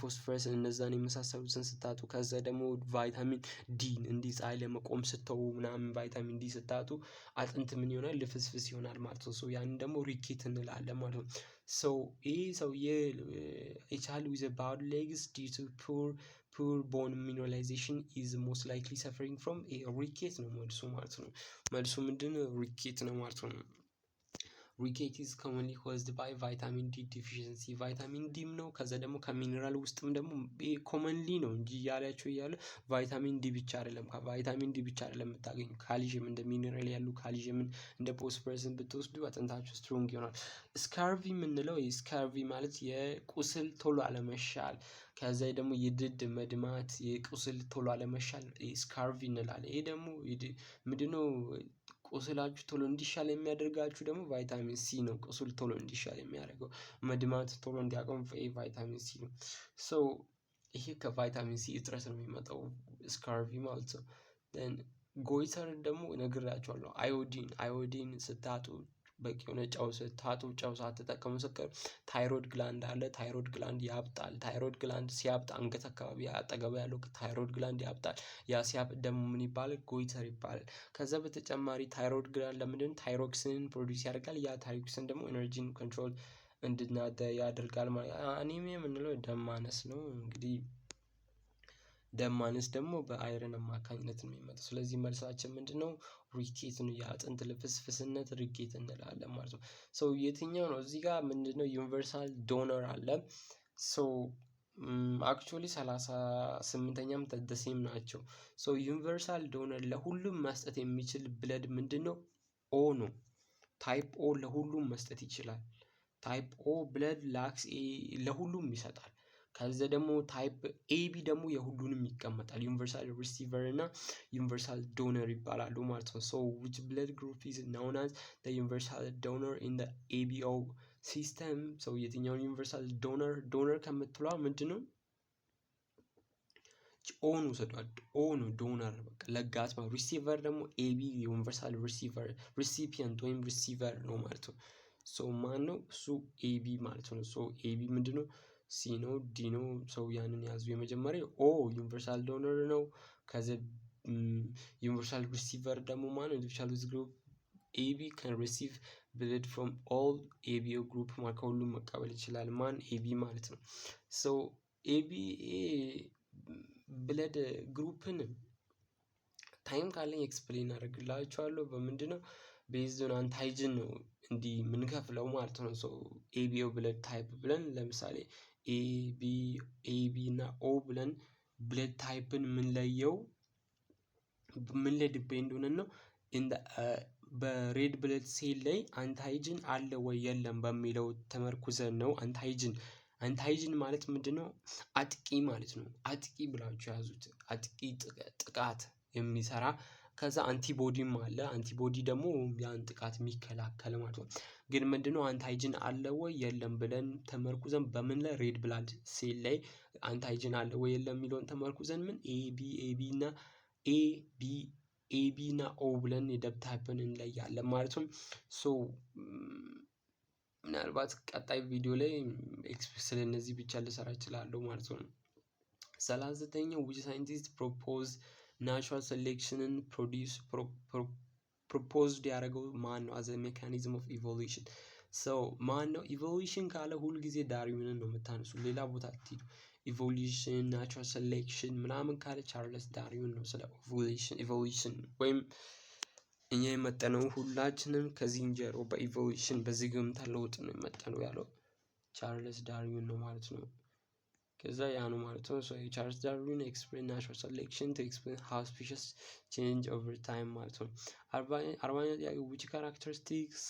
ፎስፈረስ እነዛን የመሳሰሉትን ስታጡ፣ ከዛ ደግሞ ቫይታሚን ዲን እንዲህ ፀሐይ ለመቆም ስተው ምናምን ቫይታሚን ዲ ስታጡ አጥንት ምን ይሆናል? ልፍስፍስ ይሆናል ማለት ነው። ሶ ያንን ደግሞ ሪኬት እንላለን ማለት ነው። ሶ ይህ ሰውዬ a child with a bowed legs due to poor bone mineralization is most likely suffering from a rickets ነው መልሱ ማለት ነው። መልሱ ምንድነው? ሪኬት ነው ማለት ነው። ሪኬት is commonly caused by vitamin D deficiency ቫይታሚን ዲም ነው። ከዛ ደግሞ ከሚነራል ውስጥም ደግሞ ኮመንሊ ነው እንጂ እያላችሁ እያለ ቫይታሚን ዲ ብቻ አይደለም። ቫይታሚን ዲ ብቻ አይደለም የምታገኙ ካልሲየም እንደ ሚነራል ያሉ ካልሲየምን እንደ ፎስፈረስን ብትወስዱ አጥንታችሁ ስትሮንግ ይሆናል። ስካርቪ የምንለው ስካርቪ ማለት የቁስል ቶሎ አለመሻል፣ ከዛ ደግሞ የድድ መድማት፣ የቁስል ቶሎ አለመሻል ስካርቪ እንላለን። ይሄ ደግሞ ምንድነው? ቁስላችሁ ቶሎ እንዲሻል የሚያደርጋችሁ ደግሞ ቫይታሚን ሲ ነው። ቁስል ቶሎ እንዲሻል የሚያደርገው መድማት ቶሎ እንዲያቆም ቫይታሚን ሲ ነው። ሶ ይሄ ከቫይታሚን ሲ እጥረት ነው የሚመጣው ስካርቪ ማለት ነው። ጎይተር ደግሞ ነግራችኋለሁ። አዮዲን ስታጡ በቂ የሆነ ጨው ስታጡ ጨው ሳትጠቀሙ ስትቀሩ ታይሮይድ ግላንድ አለ። ታይሮይድ ግላንድ ያብጣል። ታይሮይድ ግላንድ ሲያብጥ አንገት አካባቢ አጠገብ ያለው ታይሮይድ ግላንድ ያብጣል። ያ ሲያብጥ ደግሞ ምን ይባላል? ጎይተር ይባላል። ከዛ በተጨማሪ ታይሮይድ ግላንድ ለምንድን ታይሮክሲንን ፕሮዲዩስ ያደርጋል። ያ ታይሮክሲን ደግሞ ኤነርጂን ኮንትሮል እንድናደርግ ያደርጋል ማለት ነው። አኒሚያ የምንለው ደም ማነስ ነው። እንግዲህ ደም ማነስ ደግሞ በአይረን አማካኝነት ነው የሚመጣው። ስለዚህ መልሳችን ምንድነው? ሪኬት ነው። የአጥንት ልፍስፍስነት ሪኬት እንላለን ማለት ነው። ሶ የትኛው ነው? እዚህ ጋር ምንድነው ዩኒቨርሳል ዶነር አለ። ሶ አክቹዋሊ 38ኛም ተደሴም ናቸው። ሶ ዩኒቨርሳል ዶነር ለሁሉም መስጠት የሚችል ብለድ ምንድነው? ኦ ነው። ታይፕ ኦ ለሁሉም መስጠት ይችላል። ታይፕ ኦ ብለድ ላክስ ለሁሉም ይሰጣል። ከዛ ደግሞ ታይፕ ኤቢ ደግሞ የሁሉንም ይቀመጣል። ዩኒቨርሳል ሪሲቨር እና ዩኒቨርሳል ዶነር ይባላሉ ማለት ነው። ሶ which blood group is known as the universal donor in the ABO system? ሶ የትኛውን ዩኒቨርሳል ዶነር ከምትሏ ምንድነው? ኦን ውሰዷል። ኦ ነው ዶነር በቃ ለጋስ ማለት። ሪሲቨር ደግሞ ኤቢ ዩኒቨርሳል ሪሲቨር ሪሲፒየንት ወይም ሪሲቨር ነው ማለት ነው። ሶ ማን ነው እሱ? ኤቢ ማለት ነው። ሶ ኤቢ ምንድነው? ሲ ነው ዲ ነው። ሰው ያንን ያዙ። የመጀመሪያው ኦ ዩኒቨርሳል ዶነር ነው። ከዚ ዩኒቨርሳል ሪሲቨር ደግሞ ማን ነው? ዩኒቨርሳል ግሩፕ ኤቢ can receive blood from all ABO group ከሁሉም መቀበል ይችላል። ማን? ኤቢ ማለት ነው። ሶ ኤቢ ብለድ ግሩፕን ታይም ካለኝ ኤክስፕሌን አደርግላችኋለሁ። በምንድነው? ቤዝድ ኦን አንታይጅን ነው እንዲህ የምንከፍለው ማለት ነው። ሶ ኤቢኦ ብለድ ታይፕ ብለን ለምሳሌ ኤቢ እና ኦ ብለን ብለድ ታይፕን የምንለየው ምን ላይ ዲፔንድ ሆነን ነው? በሬድ ብለድ ሴል ላይ አንታይጅን አለ ወይ የለም በሚለው ተመርኩዘን ነው። አንታይጅን ማለት ምንድነው? አጥቂ ማለት ነው። አጥቂ ብላችሁ ያዙት። አጥቂ ጥቃት የሚሰራ ከዛ አንቲቦዲም አለ። አንቲቦዲ ደግሞ ያን ጥቃት የሚከላከል ማለት ነው። ግን ምንድነው? አንታይጅን አለ ወይ የለም ብለን ተመርኩዘን በምን ላይ? ሬድ ብላድ ሴል ላይ አንታይጅን አለ ወይ የለም የሚለውን ተመርኩዘን ምን ኤቢ እና ኦ ብለን የደም ታይፕን እንለያለን ማለት ነው። ሶ ምናልባት ቀጣይ ቪዲዮ ላይ ስለነዚህ ብቻ ልሰራ እችላለሁ ማለት ነው። 39ኛው which scientist proposed natural selectionን proposed ያደረገው ማን ነው? as a mechanism of evolution? so ማን ነው? ኢቮሉሽን ካለ ሁል ጊዜ ዳርዊንን ነው የምታነሱ። ሌላ ቦታ አትሂዱ። ኢቮሉሽን ናቹራል ሴሌክሽን ምናምን ካለ ቻርለስ ዳርዊን ነው ስለ ኢቮሉሽን ወይም እኛ የመጣነው ሁላችንም ከዝንጀሮ በኢቮሉሽን በዝግምታ ለውጥ ነው የመጣነው ያለው ቻርለስ ዳርዊን ነው ማለት ነው። ከዛ ያ ነው ማለት ነው። ሶ ቻርልስ ዳርዊን explain natural selection to explain how species change over time ማለት ነው። 40ኛው ጥያቄ which characteristics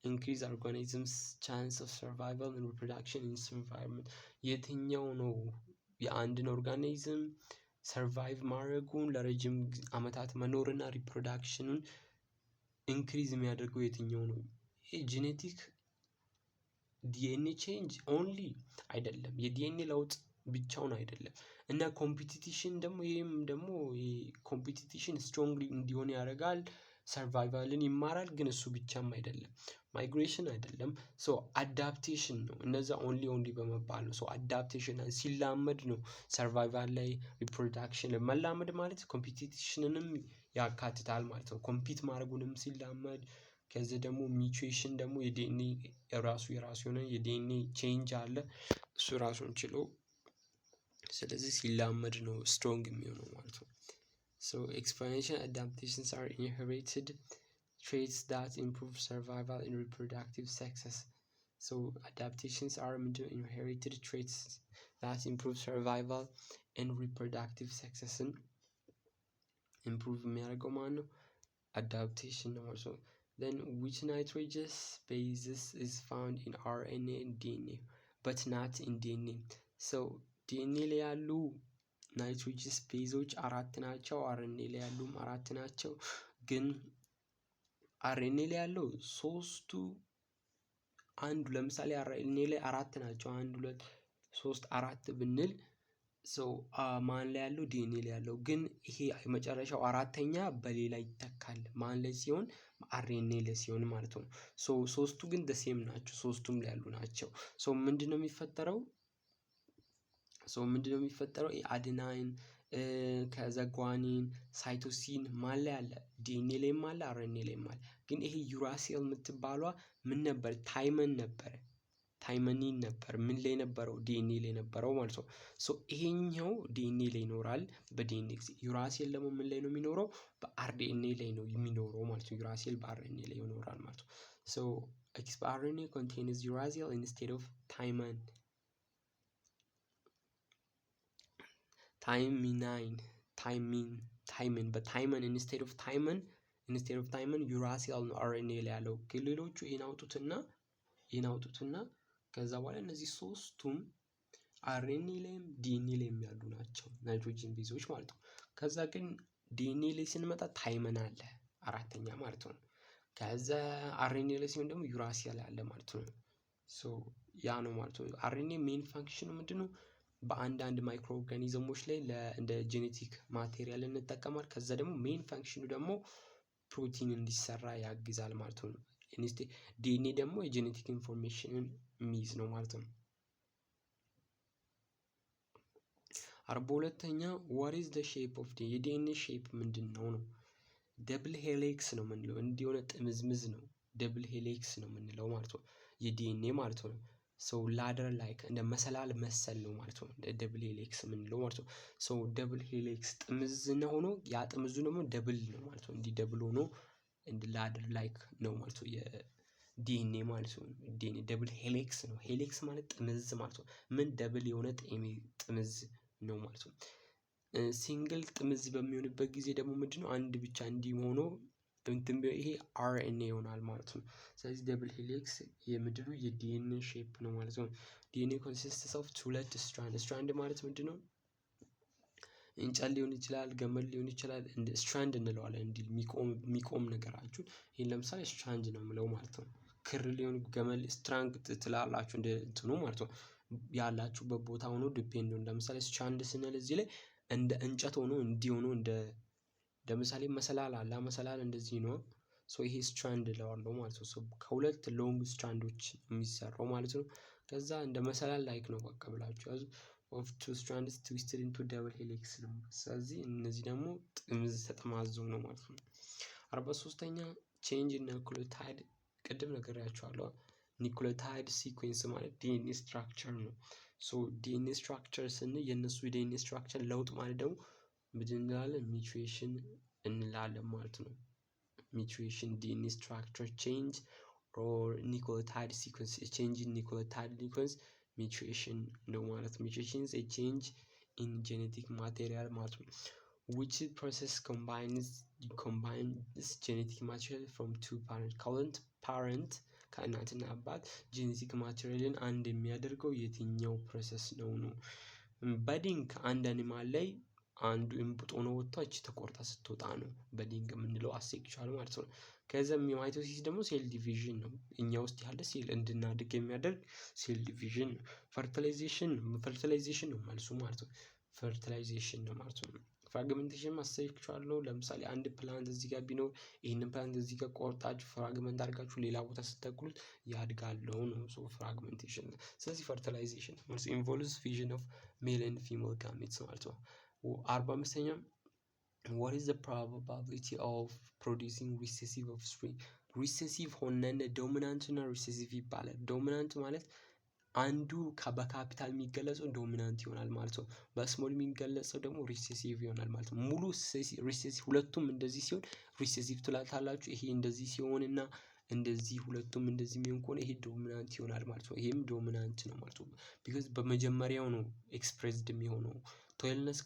increase organisms chance of survival and reproduction in its environment? የትኛው ነው የአንድን ኦርጋኒዝም ሰርቫይቭ ማድረጉን ለረጅም አመታት መኖርና ሪፕሮዳክሽኑን ኢንክሪዝ የሚያደርገው የትኛው ነው? ጄኔቲክ ዲኤንኤ ቼንጅ ኦንሊ አይደለም። የዲኤንኤ ለውጥ ብቻውን አይደለም። እና ኮምፒቲሽን ደግሞ ይሄም ደግሞ ኮምፒቲሽን ስትሮንግሊ እንዲሆን ያደርጋል። ሰርቫይቫልን ይማራል። ግን እሱ ብቻም አይደለም። ማይግሬሽን አይደለም። ሶ አዳፕቴሽን ነው። እነዛ ኦንሊ በመባል ነው። ሶ አዳፕቴሽን ሲላመድ ነው ሰርቫይቫል ላይ ሪፕሮዳክሽን መላመድ ማለት ኮምፒቲሽንንም ያካትታል ማለት ነው። ኮምፒት ማድረጉንም ሲላመድ ከዚህ ደግሞ ሚቹዌሽን ደግሞ የዲኤንኤ የራሱ የሆነ የዲኤንኤ ቼንጅ አለ። እሱ ራሱን ችሎ ስለዚህ ሲላመድ ነው ስትሮንግ የሚሆነው ማለት ነው። so explanation adaptations are inherited traits that improve survival and reproductive success. so adaptations are inherited traits that improve survival and reproductive successን improve የሚያደርገው ማለት ነው adaptation ነው ማለት ነው። then which nitrogenous bases is found in RNA and DNA but not in DNA? so ዲኤንኤ ላይ ያሉ ናይትሮጂነስ ቤዞች 4 ናቸው። አርኤንኤ ላይ ያሉም 4 ናቸው። ግን አርኤንኤ ላይ ያለው ሶስቱ አንዱ ለምሳሌ አርኤንኤ ላይ 4 ናቸው። 1 2 3 4 ብንል ማን ላይ ያለው? ዲኤንኤ ላይ ያለው። ግን ይሄ የመጨረሻው አራተኛ በሌላ ይተካል። ማን ላይ ሲሆን? አርኤንኤ ላይ ሲሆን ማለት ነው። ሶስቱ ግን ደሴም ናቸው። ሶስቱም ላይ ያሉ ናቸው። ምንድነው የሚፈጠረው? አድናይን ከዛ ጓኒን ሳይቶሲን ማን ላይ አለ? ዲኤንኤ ላይም አለ አርኤንኤ ላይም አለ። ግን ይሄ ዩራሲል የምትባሏ ምን ነበር? ታይመን ነበር። ታይመኒን ነበር ምን ላይ ነበረው ዲኤንኤ ላይ ነበረው ማለት ነው። ሶ ይሄኛው ዲኤንኤ ላይ ይኖራል በዲኤንኤ ዩራሲል ደግሞ ምን ላይ ነው የሚኖረው በአርዲኤንኤ ላይ ነው የሚኖረው ማለት ነው። ዩራሲል በአርዲኤንኤ ላይ ይኖራል ማለት ነው። ሶ RNA contains uracil instead of thymine instead of thymine uracil ነው RNA ላይ ያለው። ሌሎቹ ይሄን አውጡትና ከዛ በኋላ እነዚህ ሶስቱም RNA ላይም DNA ላይም ያሉ ናቸው ናይትሮጂን ቤዞች ማለት ነው። ከዛ ግን DNA ላይ ስንመጣ ታይመን አለ አራተኛ ማለት ነው። ከዛ RNA ላይ ሲሆን ደግሞ ዩራሲል አለ ማለት ነው። ሶ ያ ነው ማለት ነው። RNA ሜን ፋንክሽኑ ምንድነው? በአንዳንድ ማይክሮ ኦርጋኒዝሞች ላይ እንደ ጄኔቲክ ማቴሪያል እንጠቀማል። ከዛ ደግሞ ሜን ፋንክሽኑ ደግሞ ፕሮቲን እንዲሰራ ያግዛል ማለት ነው። ዲኤንኤ ደግሞ የጄኔቲክ ኢንፎርሜሽንን የሚይዝ ነው ማለት ነው። 42ኛ what is the shape of የዲኤንኤ ሼፕ ምንድነው ነው? ደብል ሄሊክስ ነው የምንለው እንዲሆነ ጥምዝምዝ ነው። ደብል ሄሊክስ ነው የምንለው ማለት ነው የዲኤንኤ ማለት ነው። ሶ ላደር ላይክ እንደ መሰላል መሰል ነው ማለት ነው ደብል ሄሊክስ የምንለው ማለት ነው። ሶ ደብል ሄሊክስ ጥምዝ ነው ሆኖ ያ ጥምዙ ደግሞ ደብል ነው ማለት ነው። እንዲህ ደብል ሆኖ እንደ ላደር ላይክ ነው ማለት ነው የዲኤንኤ ማለት ነው። ዲኤንኤ ደብል ሄሊክስ ነው። ሄሊክስ ማለት ጥምዝ ማለት ነው። ምን ደብል የሆነ ጥምዝ ነው ማለት ነው። ሲንግል ጥምዝ በሚሆንበት ጊዜ ደግሞ ምንድነው አንድ ብቻ እንዲህ ሆኖ እንትን ይሄ RNA ይሆናል ማለት ነው። ስለዚህ ደብል ሄሊክስ የምድሩ የዲኤንኤ ሼፕ ነው ማለት ነው። ዲኤንኤ ኮንሲስትስ ኦፍ ሁለት ስትራንድ ማለት ምንድነው? እንጨት ሊሆን ይችላል ገመድ ሊሆን ይችላል እንደ ስትራንድ እንለዋለን እንዲህ የሚቆም ነገራችሁን ይሄን ለምሳሌ ስትራንድ ነው የምለው ማለት ነው። ክር ሊሆን ገመድ ስትራንግ ትላላችሁ እንደ እንትኑ ማለት ነው። ያላችሁበት ቦታ ሆኖ ዲፔንድ ነው። ለምሳሌ ስትራንድ ስንል እዚህ ላይ እንደ እንጨት ሆኖ እንዲህ ሆኖ እንደ ለምሳሌ መሰላል አለ መሰላል እንደዚህ ነው። ሶ ይሄ ስትራንድ እለዋለሁ ማለት ነው። ሶ ከሁለት ሎንግ ስትራንዶች የሚሰራው ማለት ነው። ከዛ እንደ መሰላል ላይክ ነው በቃ ብላችሁ ያዙ። ኦፍ ቱ ስትራንድስ ትዊስትድ ኢንቱ ደብል ሄሊክስ ነው። ስለዚህ እነዚህ ደግሞ ጥምዝ ተጠማዘው ነው ማለት ነው። 43ኛ ቼንጅ ኢን ኒውክሊዮታይድ ቅድም ነግሬያችኋለሁ። ኒውክሊዮታይድ ሲኩዌንስ ማለት ዲኤንኤ ስትራክቸር ነው። ሶ ዲኤንኤ ስትራክቸር ስንል የነሱ ዲኤንኤ ስትራክቸር ለውጥ ማለት ደግሞ ምንድን እንላለን ሚውቴሽን እንላለን ማለት ነው። ሚውቴሽን ዲኤንኤ ስትራክቸር ቼንጅ ኦር ኒውክሊዮታይድ ሲኩዌንስ ቼንጅ ኢን ኒውክሊዮታይድ ሲኩዌንስ ሚውቴሽን ነው ማለት ነው። ሚውቴሽን ኢዝ ኤ ቼንጅ ኢን ጄኔቲክ ማቴሪያል ማለት ነው። which process combines genetic material from two parent ከእናትና አባት ጄኔቲክ ማቴሪያልን አንድ የሚያደርገው የትኛው ፕሮሰስ ነው? በዲንግ አንድ አኒማል ላይ አንዱ ኢንፑት ሆኖ ወጥቶ እቺ ተቆርጣ ስትወጣ ነው በዲንግ የምንለው አሴክሹዋል ማለት ነው። ከዛም ሚዮሲስ ደግሞ ሴል ዲቪዥን ነው። እኛ ውስጥ ያለ ሴል እንድናድግ የሚያደርግ ሴል ዲቪዥን ነው። ፈርቲላይዜሽን ነው መልሱ ማለት ነው። ፈርቲላይዜሽን ነው ማለት ነው። ፍራግመንቴሽን አሴክሹዋል ነው። ለምሳሌ አንድ ፕላንት እዚህ ጋር ቢኖር ይሄንን ፕላንት እዚህ ጋር ቆርጣችሁ ፍራግመንት አድርጋችሁ ሌላ ቦታ ስትተክሉት ያድጋል ነው። ሶ ፍራግመንቴሽን ስለዚህ ፈርቲላይዜሽን ማለት ኢንቮልቭስ ፊዥን ኦፍ ሜል ኤንድ ፊሜል ጋሜትስ ማለት ነው። 45ኛ what is the probability of producing recessive offspring? ሪሴሲቭ ሆነን ዶሚናንት እና ሪሴሲቭ ይባላል። ዶሚናንት ማለት አንዱ በካፒታል የሚገለጸው ዶሚናንት ይሆናል ማለት ነው። በስሞል የሚገለጸው ደግሞ ሪሴሲቭ ይሆናል ማለት ነው። ሙሉ ሪሴሲቭ ሁለቱም እንደዚህ ሲሆን ሪሴሲቭ ትላላችሁ። ይሄ እንደዚህ ሲሆንና እንደዚህ ሁለቱም እንደዚህ የሚሆን ከሆነ ይሄ ዶሚናንት ይሆናል ማለት ነው። ይሄም ዶሚናንት ነው ማለት ነው። ቢኮዝ በመጀመሪያው ነው ኤክስፕሬስድ የሚሆነው። ቶልነስ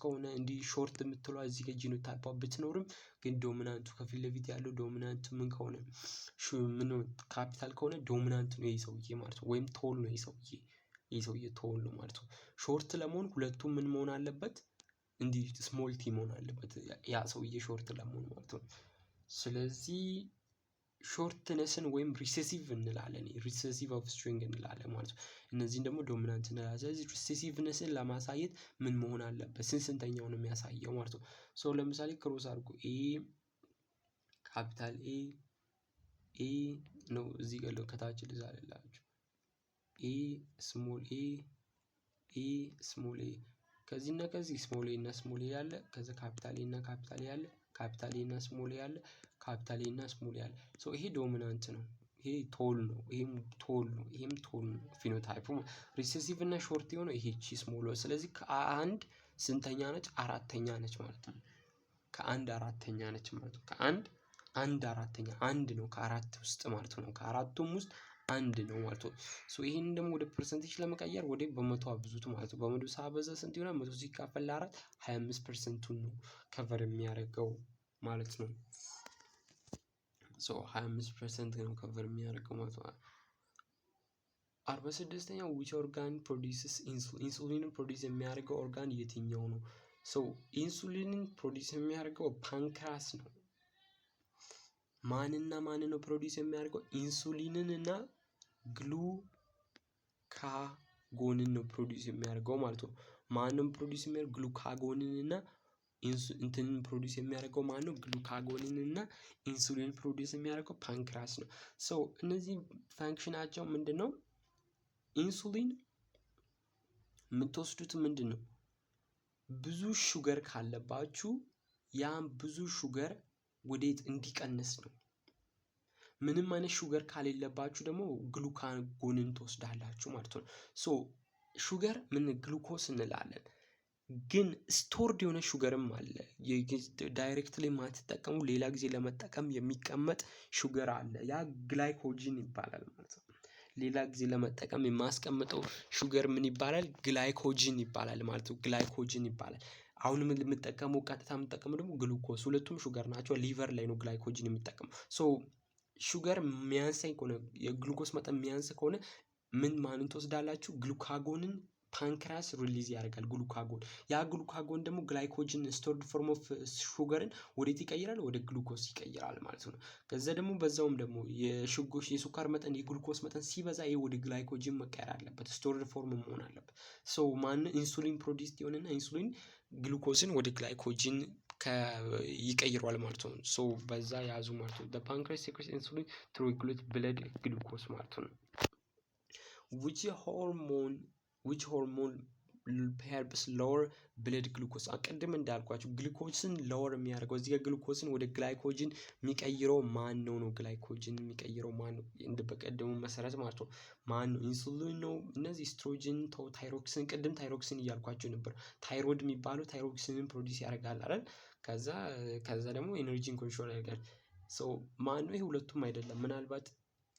ከሆነ እንዲህ ሾርት የምትለዋ እዚህ ጋር ጂኖታይፓ ብትኖርም ግን ዶሚናንቱ ከፊት ለፊት ያለው ዶሚናንት ምን ከሆነ ምን ካፒታል ከሆነ ዶሚናንት ነው ይሄ ሰውዬ ማለት ነው። ወይም ቶል ነው ይሄ ሰውዬ ቶል ነው ማለት ነው። ሾርት ለመሆን ሁለቱም ምን መሆን አለበት? እንዲህ ስሞል ቲ መሆን አለበት ያ ሰውዬ ሾርት ለመሆን ማለት ነው። ስለዚህ ሾርትነስን ወይም ሪሴሲቭ እንላለን። ሪሴሲቭ ኦፍስፕሪንግ እንላለን ማለት ነው። እነዚህን ደግሞ ዶሚናንት እንላለን። ስለዚህ ሪሴሲቭነስን ለማሳየት ምን መሆን አለበት? ስንተኛው ነው የሚያሳየው ማለት ነው። ሶ ለምሳሌ ክሮስ አድርጎ ኤ ካፒታል ኤ ነው እዚህ ጋር ከታች ልዛልላችሁ ኤ ስሞል ኤ ስሞል ኤ ከዚህና ከዚህ ስሞል ኤ እና ስሞል ኤ ያለ ከዛ ካፒታል ኤ እና ካፒታል ኤ ያለ ካፒታል ኤ እና ስሞል ኤ ያለ ካፒታል ኤ እና ስሞል ኤ ያለ ሶ ይሄ ዶሚናንት ነው። ይሄ ቶል ነው፣ ይሄም ቶል ነው፣ ይሄም ቶል ነው። ፊኖታይፑ ሪሴሲቭ እና ሾርት የሆነው ይሄ ስሞል። ስለዚህ ከአንድ ስንተኛ ነች? አራተኛ ነች ማለት ነው። ከአንድ አራተኛ ነች ማለት ነው። አንድ አራተኛ አንድ ነው ከአራት ውስጥ ማለት ነው። ከአራቱም ውስጥ አንድ ነው ማለት ነው። ይሄንን ደግሞ ወደ ፐርሰንቴጅ ለመቀየር ወደ በመቶ አብዙት ማለት ነው። በመቶ ሳበዛ ስንት ይሆናል? 100 ሲካፈል ለ4 25%ን ነው ከቨር የሚያደርገው ማለት ነው። 25% ነው ከቨር የሚያደርገው ማለት ነው። 46ኛው which organ produces insulin? ኢንሱሊንን ፕሮዲስ የሚያደርገው ኦርጋን የትኛው ነው? ኢንሱሊንን ፕሮዲስ የሚያደርገው ፓንክራስ ነው። ማንና ማን ነው ፕሮዲስ የሚያደርገው? ኢንሱሊንን እና ግሉካጎንን ነው ፕሮዲስ የሚያደርገው ማለት ነው። ማንም ፕሮዲስ የሚያደርገው ግሉካጎንን እና እንትንን ፕሮዲስ የሚያደርገው ማን ነው? ግሉካጎንን እና ኢንሱሊን ፕሮዲስ የሚያደርገው ፓንክራስ ነው። እነዚህ ፋንክሽናቸው ምንድነው? ኢንሱሊን የምትወስዱት ምንድነው? ብዙ ሹገር ካለባችሁ ያን ብዙ ሹገር ወዴት እንዲቀንስ ነው። ምንም አይነት ሹገር ከሌለባችሁ ደግሞ ግሉካጎንን ትወስዳላችሁ ማለት ነው። ሹገር ምን ግሉኮስ እንላለን። ግን ስቶርድ የሆነ ሹገርም አለ። ዳይሬክትሊ የማትጠቀሙ ሌላ ጊዜ ለመጠቀም የሚቀመጥ ሹገር አለ። ያ ግላይኮጂን ይባላል ማለት ነው። ሌላ ጊዜ ለመጠቀም የማስቀምጠው ሹገር ምን ይባላል? ግላይኮጂን ይባላል ማለት ነው። ግላይኮጂን ይባላል። አሁንም የምጠቀመው ቀጥታ የምጠቀመው ደግሞ ግሉኮስ፣ ሁለቱም ሹገር ናቸው። ሊቨር ላይ ነው ግላይኮጂን የሚጠቀመው። ሹገር የሚያንሰኝ ከሆነ የግሉኮስ መጠን የሚያንስ ከሆነ ማንን ትወስዳላችሁ? ግሉካጎንን ፓንክራስ ሪሊዝ ያደርጋል ግሉካጎን። ያ ግሉካጎን ደግሞ ግላይኮጅን ስቶርድ ፎርም ኦፍ ሹገርን ወዴት ይቀይራል? ወደ ግሉኮስ ይቀይራል ማለት ነው። ከዛ ደግሞ በዛውም ደግሞ የሱካር መጠን የግሉኮስ መጠን ሲበዛ ይሄ ወደ ግላይኮጅን መቀየር አለበት፣ ስቶርድ ፎርም መሆን አለበት። ኢንሱሊን ፕሮዲውስድ ይሆንና ኢንሱሊን ግሉኮስን ወደ ግላይኮጅን ይቀይረዋል ማለት ነው። በዛ ያዙ ማለት ነው። the pancreas secretes insulin to regulate blood glucose ማለት ነው። which hormone helps lower blood glucose? ቅድም እንዳልኳችሁ ግሉኮስን ሎወር የሚያደርገው እዚህ ጋር ግሉኮስን ወደ ግላይኮጅን የሚቀይረው ማን ነው? ግላይኮጅን የሚቀይረው ማን ነው? በቀደሙ መሰረት ማለት ነው። ማን ነው? ኢንሱሊን ነው። እነዚህ ኤስትሮጅን፣ ታይሮክሲን፣ ቅድም ታይሮክሲን እያልኳቸው ነበር። ታይሮይድ የሚባለው ታይሮክሲንን ፕሮዲስ ያደርጋል አይደል? ከዛ ደግሞ ኤነርጂን ኮንትሮል ያደርጋል። ማን ነው? ይሄ ሁለቱም አይደለም። ምናልባት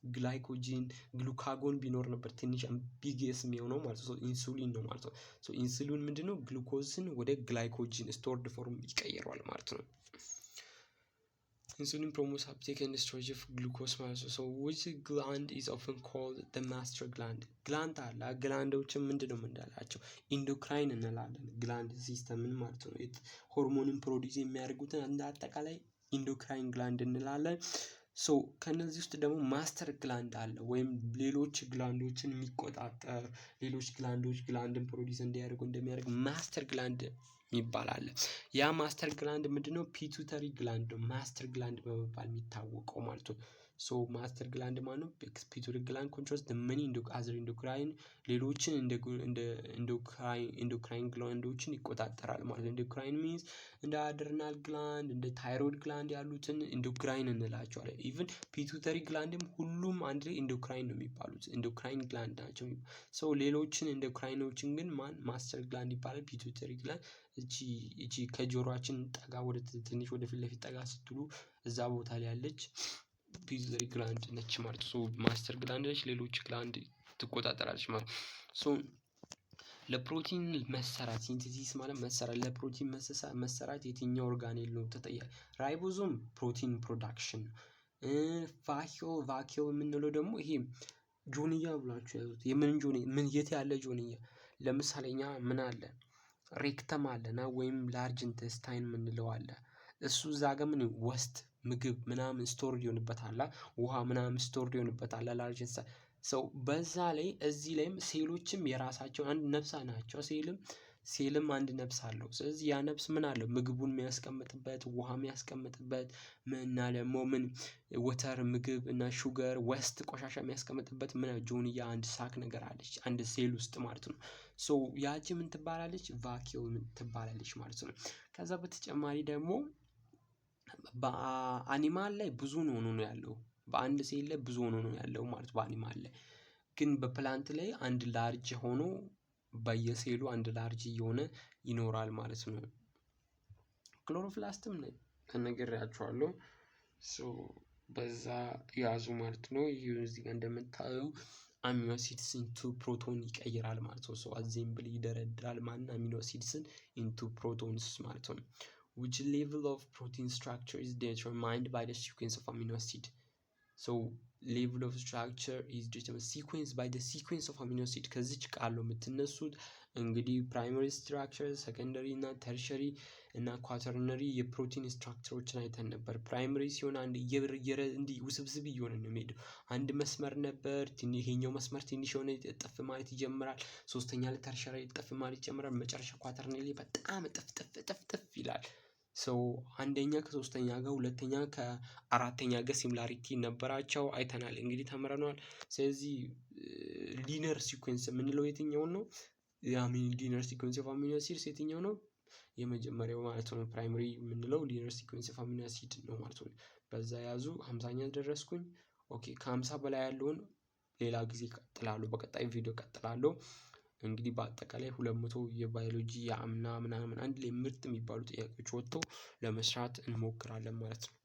ግላይኮጂን ግሉካጎን ቢኖር ነበር ትንሽ ቢግስ የሚሆነው ማለት ነው። ኢንሱሊን ነው ማለት ነው። ኢንሱሊን ምንድነው? ግሉኮስን ወደ ግላይኮጂን ስቶርድ ፎርም ይቀይረዋል ማለት ነው። ኢንሱሊን promotes uptake and storage of glucose ማለት ነው። which gland is often called the master gland? ግላንድ አለ። ግላንዶችን ምንድነው የምንላቸው? ኢንዶክራይን እንላለን። ግላንድ ሲስተምን ማለት ነው። ሆርሞንን ፕሮዲስ የሚያደርጉትን እንደ አጠቃላይ ኢንዶክራይን ግላንድ እንላለን። ከነዚህ ውስጥ ደግሞ ማስተር ግላንድ አለ፣ ወይም ሌሎች ግላንዶችን የሚቆጣጠር ሌሎች ግላንድን ፕሮዲስ እንዲያደርጉ እንደሚያደርግ ማስተር ግላንድ ይባላል። ያ ማስተር ግላንድ ምንድነው? ፒቱተሪ ግላንድ ነው። ማስተር ግላንድ በመባል የሚታወቀው ማለት ነው። ማስተር ግላንድ ማለት ነው ፒቱተሪ ግላንድ ኮንትሮልስ the many other endocrine ሌሎችን እንደ ኢንዶክራይን ግላንዶችን ይቆጣጠራል ማለት ነው። ኢንዶክራይን ሚንስ እንደ አድርናል ግላንድ እንደ ታይሮይድ ግላንድ ያሉትን ኢንዶክራይን እንላቸዋለን። ኢቭን ፒቱተሪ ግላንድም ሁሉም አንድ ላይ ኢንዶክራይን ነው የሚባሉት፣ ኢንዶክራይን ግላንድ ናቸው። ሌሎችን ኢንዶክራይኖችን ግን ማስተር ግላንድ ይባላል። ፒቱተሪ ግላንድ እቺ ከጆሮአችን ጠጋ ወደ ትንሽ ወደ ፊት ለፊት ጠጋ ስትሉ እዛ ቦታ ላይ ያለች ፒቱተሪ ግላንድ ነች ማለት ነው። ማስተር ግላንድ ነች፣ ሌሎች ግላንድ ትቆጣጠራለች ማለት ነው። ለፕሮቲን መሰራት ሲንተሲስ ማለት መሰራት፣ ለፕሮቲን መሰራት የትኛው ኦርጋኔል ነው ተጠያቂ? ራይቦዞም ፕሮቲን ፕሮዳክሽን። ቫኪዩል የምንለው ደግሞ ይሄ ጆንያ ብላችሁ ያዙት። የምን ጆንያ? የት ያለ ጆንያ? ለምሳሌ እኛ ምን አለ? ሬክተም አለና ወይም ላርጅ ኢንተስታይን የምንለው አለ። እሱ እዛ ጋር ምን ወስት ምግብ ምናምን ስቶር ይሆንበታል፣ ውሃ ምናምን ስቶር ይሆንበታል ላርጅ ኢንተስታይን። በዛ ላይ እዚህ ላይም ሴሎችም የራሳቸው አንድ ነፍስ ናቸው። ሴልም አንድ ነፍስ አለው። ስለዚህ ያ ነፍስ ምን አለው? ምግቡን የሚያስቀምጥበት፣ ውሃ የሚያስቀምጥበት እና ደግሞ ወተር ምግብ እና ሹገር ወስት ቆሻሻ የሚያስቀምጥበት ጆንያ አንድ ሳክ ነገር አለች፣ አንድ ሴል ውስጥ ማለት ነው። ያቺ ምን ትባላለች? ቫኪዩል ትባላለች ማለት ነው። ከዛ በተጨማሪ ደግሞ በአኒማል ላይ ብዙ ነው ያለው በአንድ ሴል ላይ ብዙ ሆኖ ነው ያለው ማለት በአኒማል ላይ። ግን በፕላንት ላይ አንድ ላርጅ ሆኖ በየሴሉ አንድ ላርጅ እየሆነ ይኖራል ማለት ነው። ክሎሮፕላስትም ነግሬያችኋለሁ። ሶ በዛ ያዙ ማለት ነው። ይሄ እዚህ ጋር እንደምታየው አሚኖ አሲድስ ኢንቱ ፕሮቶን ይቀይራል ማለት ነው። ሶ አዜምብል ይደረድራል ማለት ነው አሚኖ አሲድስን ኢንቱ ፕሮቶንስ ማለት ነው። which level of protein structure is determined by the sequence of amino acid. So level of structure is determined sequence by the sequence of amino acid ከዚች ቃል ነው የምትነሱት። እንግዲህ ፕራይመሪ ስትራክቸር፣ ሰከንደሪ እና ተርሸሪ እና ኳተርነሪ የፕሮቲን ስትራክቸሮችን አይተን ነበር። ፕራይመሪ ሲሆን አንድ እንዲህ ውስብስብ እየሆነ ነው የሚሄደው። አንድ መስመር ነበር፣ ይሄኛው መስመር ትንሽ የሆነ እጥፍ ማለት ይጀምራል። ሶስተኛ ላይ ተርሸሪ እጥፍ ማለት ይጀምራል። መጨረሻ ኳተርነሪ በጣም እጥፍ ይላል። ሰው አንደኛ ከሶስተኛ ጋር፣ ሁለተኛ ከአራተኛ ጋር ሲሚላሪቲ ነበራቸው አይተናል፣ እንግዲህ ተምረናል። ስለዚህ ሊነር ሲኩዌንስ የምንለው የትኛውን ነው? ሊነር ሲኩዌንስ ኦፍ አሚኖ አሲድስ የትኛው ነው? የመጀመሪያው ማለት ነው። ፕራይመሪ የምንለው ሊነር ሲኩዌንስ ኦፍ አሚኖ አሲድ ነው ማለት ነው። በዛ ያዙ። 50ኛ ደረስኩኝ። ኦኬ ከ50 በላይ ያለውን ሌላ ጊዜ እቀጥላለሁ፣ በቀጣይ ቪዲዮ እቀጥላለሁ። እንግዲህ በአጠቃላይ 200 የባዮሎጂ የአምና ምናምን አንድ ላይ ምርጥ የሚባሉ ጥያቄዎች ወጥተው ለመስራት እንሞክራለን ማለት ነው።